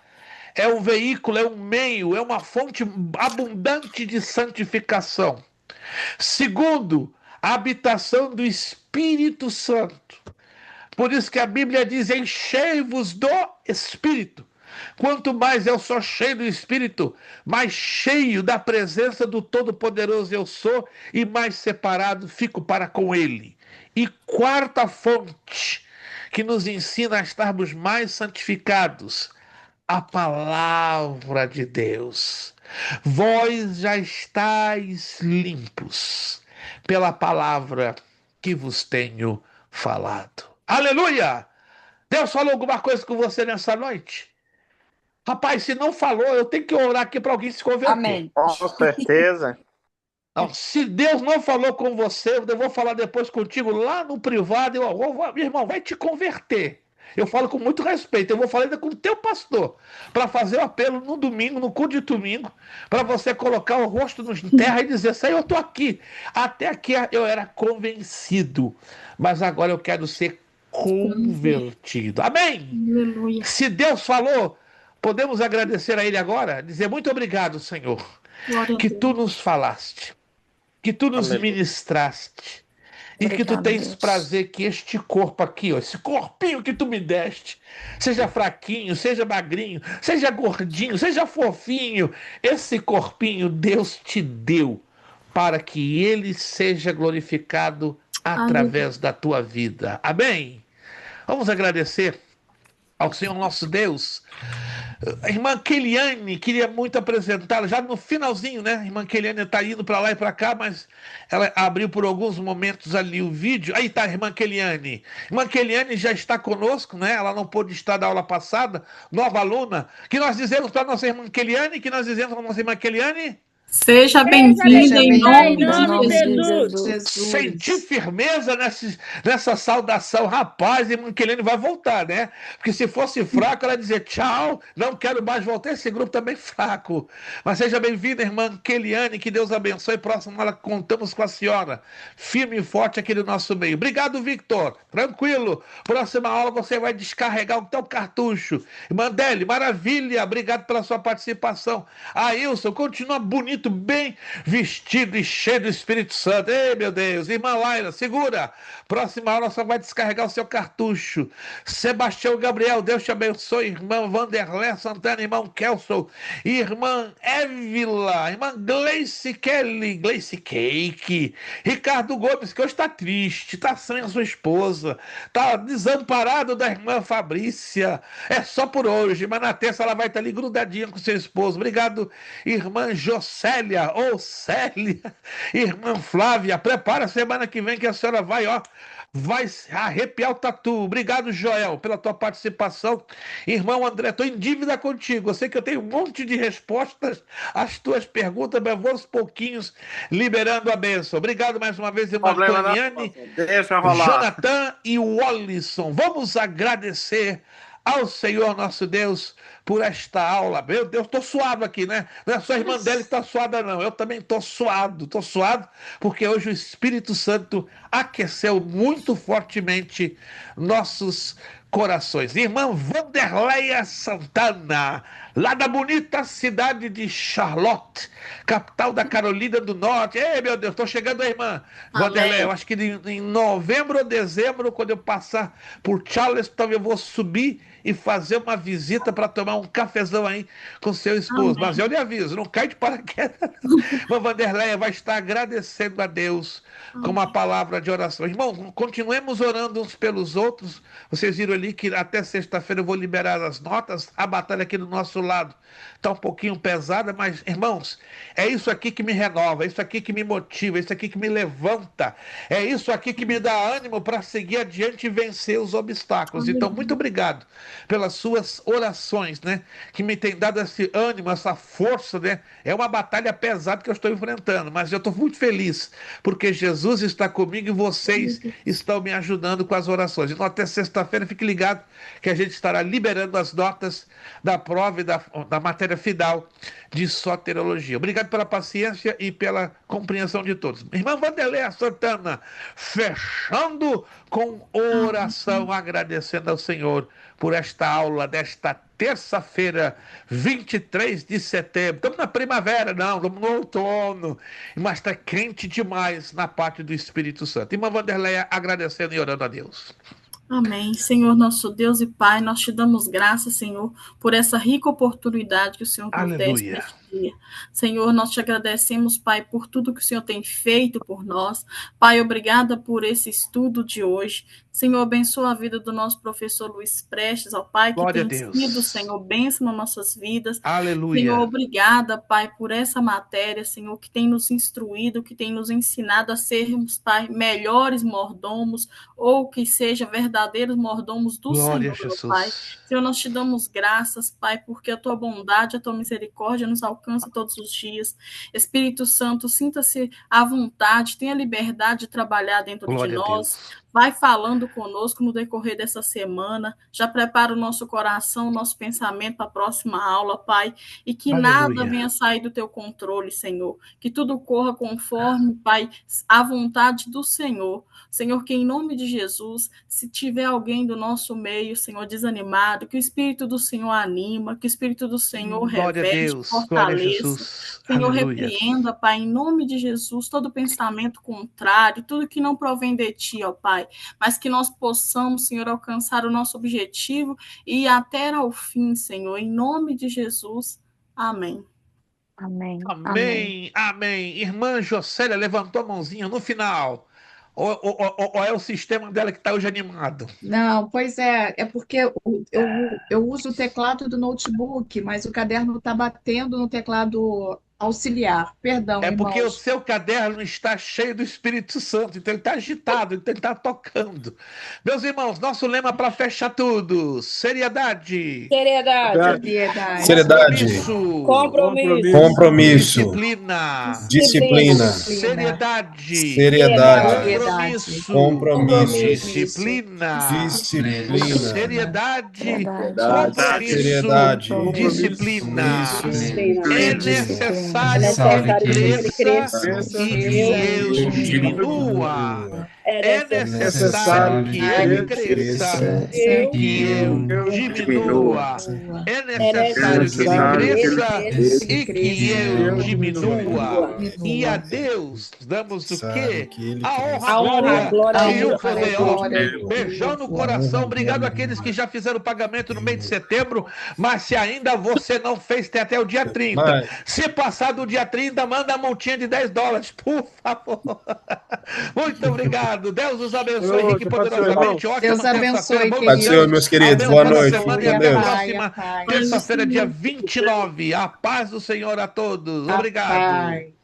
É um veículo, é um meio, é uma fonte abundante de santificação. Segundo, a habitação do Espírito Santo. Por isso que a Bíblia diz: enchei-vos do Espírito. Quanto mais eu sou cheio do Espírito, mais cheio da presença do Todo-Poderoso eu sou e mais separado fico para com Ele. E quarta fonte que nos ensina a estarmos mais santificados: a palavra de Deus. Vós já estáis limpos pela palavra que vos tenho falado. Aleluia! Deus falou alguma coisa com você nessa noite? Rapaz, se não falou, eu tenho que orar aqui para alguém se converter. Amém. Com certeza. Não, se Deus não falou com você, eu vou falar depois contigo lá no privado. Meu irmão, vai te converter. Eu falo com muito respeito. Eu vou falar ainda com o teu pastor para fazer o apelo no domingo, no culto de domingo, para você colocar o rosto em terra e dizer: Senhor, eu estou aqui. Até aqui eu era convencido, mas agora eu quero ser convertido. Amém? Aleluia. Se Deus falou, podemos agradecer a Ele agora, dizer: muito obrigado, Senhor, Glória a que Deus. Tu nos falaste, que Tu nos Aleluia. ministraste, e que Tu Obrigada, tens Deus. prazer que este corpo aqui, ó, esse corpinho que Tu me deste, seja fraquinho, seja magrinho, seja gordinho, seja fofinho, esse corpinho Deus te deu para que Ele seja glorificado através da tua vida. Amém? Vamos agradecer ao Senhor nosso Deus. A irmã Keliane, queria muito apresentá-la, já no finalzinho, né? A irmã Keliane está indo para lá e para cá, mas ela abriu por alguns momentos ali o vídeo. Aí está a irmã Keliane. Irmã Keliane já está conosco, né? Ela não pôde estar da aula passada, nova aluna. Que nós dizemos para a nossa irmã Keliane, que nós dizemos para a nossa irmã Keliane? Seja bem-vinda em nome de Jesus. Jesus. Senti firmeza nessa saudação. Rapaz, irmã Keliane vai voltar, né? Porque se fosse fraco, ela dizia: tchau, não quero mais voltar. Esse grupo também é fraco. Mas seja bem-vinda, irmã Keliane, que Deus abençoe. Próxima aula contamos com a senhora, firme e forte aqui no nosso meio. Obrigado, Victor. Tranquilo. Próxima aula você vai descarregar o teu cartucho. Irmã Deli, maravilha. Obrigado pela sua participação. Ailson, continua bonito muito bem vestido e cheio do Espírito Santo. Ei, meu Deus. Irmã Laila, segura. Próxima aula só vai descarregar o seu cartucho. Sebastião Gabriel, Deus te abençoe. Irmã Vanderlé Santana, irmão Kelson, irmã Évila, irmã Gleice Kelly, Gleice Cake, Ricardo Gomes, que hoje está triste, está sem a sua esposa, está desamparado da irmã Fabrícia. É só por hoje, mas na terça ela vai estar ali grudadinha com seu esposo. Obrigado, irmã Jocélia, ou Célia, irmã Flávia. Prepara a semana que vem que a senhora vai, ó, vai arrepiar o tatu. Obrigado, Joel, pela tua participação. Irmão André, estou em dívida contigo. Eu sei que eu tenho um monte de respostas às tuas perguntas, mas vou aos pouquinhos liberando a bênção. Obrigado mais uma vez, irmã Antoniane, Deixa rolar. Jonathan e o Wallison. Vamos agradecer ao Senhor nosso Deus por esta aula. Meu Deus, estou suado aqui, né? Não é só a irmã dela que está suada, não. Eu também estou suado, porque hoje o Espírito Santo aqueceu muito fortemente nossos corações. Irmã Vanderleia Santana, lá da bonita cidade de Charlotte, capital da Carolina do Norte. Ei, meu Deus, estou chegando aí, irmã Vanderleia. Eu acho que em novembro ou dezembro, quando eu passar por Charleston, eu vou subir e fazer uma visita para tomar um cafezão aí com seu esposo. Amém. Mas eu lhe aviso, não cai de paraquedas. Irmã Vanderleia vai estar agradecendo a Deus com uma palavra de oração. Irmão, continuemos orando uns pelos outros. Vocês viram ali que até sexta-feira eu vou liberar as notas. A batalha aqui do nosso lado está um pouquinho pesada, mas, irmãos, é isso aqui que me renova, é isso aqui que me motiva, é isso aqui que me levanta, é isso aqui que me dá ânimo para seguir adiante e vencer os obstáculos. Então, muito obrigado pelas suas orações, né? Que me tem dado esse ânimo, essa força, né? É uma batalha pesada que eu estou enfrentando, mas eu estou muito feliz, porque Jesus está comigo e vocês estão me ajudando com as orações. Então, até sexta-feira, fique ligado que a gente estará liberando as notas da prova e da matéria final de soteriologia. Obrigado pela paciência e pela compreensão de todos. Irmã Vanderleia Santana, fechando com oração, agradecendo ao Senhor por esta aula desta terça-feira, 23 de setembro. Estamos na primavera, não, estamos no outono, mas está quente demais na parte do Espírito Santo. Irmã Vanderleia, agradecendo e orando a Deus. Amém. Senhor, nosso Deus e Pai, nós te damos graças, Senhor, por essa rica oportunidade que o Senhor nos deste neste dia. Senhor, nós te agradecemos, Pai, por tudo que o Senhor tem feito por nós. Pai, obrigada por esse estudo de hoje. Senhor, abençoa a vida do nosso professor Luiz Prestes, ó Pai, que Glória tem a Deus. sido, Senhor, bênção nas nossas vidas. Aleluia. Senhor, obrigada, Pai, por essa matéria, Senhor, que tem nos instruído, que tem nos ensinado a sermos, Pai, melhores mordomos, ou que seja verdadeiros mordomos do Glória Senhor, a Jesus. Pai. Senhor, nós te damos graças, Pai, porque a tua bondade, a tua misericórdia nos alcança todos os dias. Espírito Santo, sinta-se à vontade, tenha liberdade de trabalhar dentro Glória de a nós. Deus. Vai falando conosco no decorrer dessa semana. Já prepara o nosso coração, o nosso pensamento para a próxima aula, Pai. E que nada Aleluia. venha sair do teu controle, Senhor. Que tudo corra conforme, Pai, a vontade do Senhor. Senhor, que em nome de Jesus, se tiver alguém do nosso meio, Senhor, desanimado, que o Espírito do Senhor anima, que o Espírito do Senhor Glória a reverte, Deus. Glória a fortaleça. Jesus. Senhor, Aleluia. repreenda, Pai, em nome de Jesus, todo pensamento contrário, tudo que não provém de Ti, ó Pai, mas que nós possamos, Senhor, alcançar o nosso objetivo e ir até ao fim, Senhor, em nome de Jesus. Amém. Amém. Amém. Amém. Amém. Irmã Jocélia levantou a mãozinha no final. Ou é o sistema dela que está hoje animado? Não, pois é porque eu uso o teclado do notebook, mas o caderno está batendo no teclado auxiliar. Perdão, É porque o irmãos. seu caderno está cheio do Espírito Santo, então ele está agitado, então ele está tocando. Meus irmãos, nosso lema para fechar tudo: seriedade, Seriedade. Seriedade. Compromisso. Compromisso. disciplina, Disciplina. seriedade, Seriedade. compromisso, Compromisso. disciplina, Disciplina. seriedade, Seriedade. Seriedade. compromisso, disciplina. É necessário necessário que que ele ele cresça cresça e que eu diminua. É necessário que ele cresça e que eu diminua. É necessário que ele cresça e que eu diminua. E a Deus damos o quê? A honra, glória e o poder. Beijão no coração. Obrigado àqueles que já fizeram o pagamento no mês de setembro, mas se ainda você não fez, tem até o dia 30. Se passar do dia 30, manda a multinha de $10, por favor. Muito obrigado. Deus os abençoe, Henrique, poderosamente. Deus abençoe, queridos. Meus queridos. Boa noite. E até a próxima terça-feira, dia 29. A paz do Senhor a todos. Obrigado.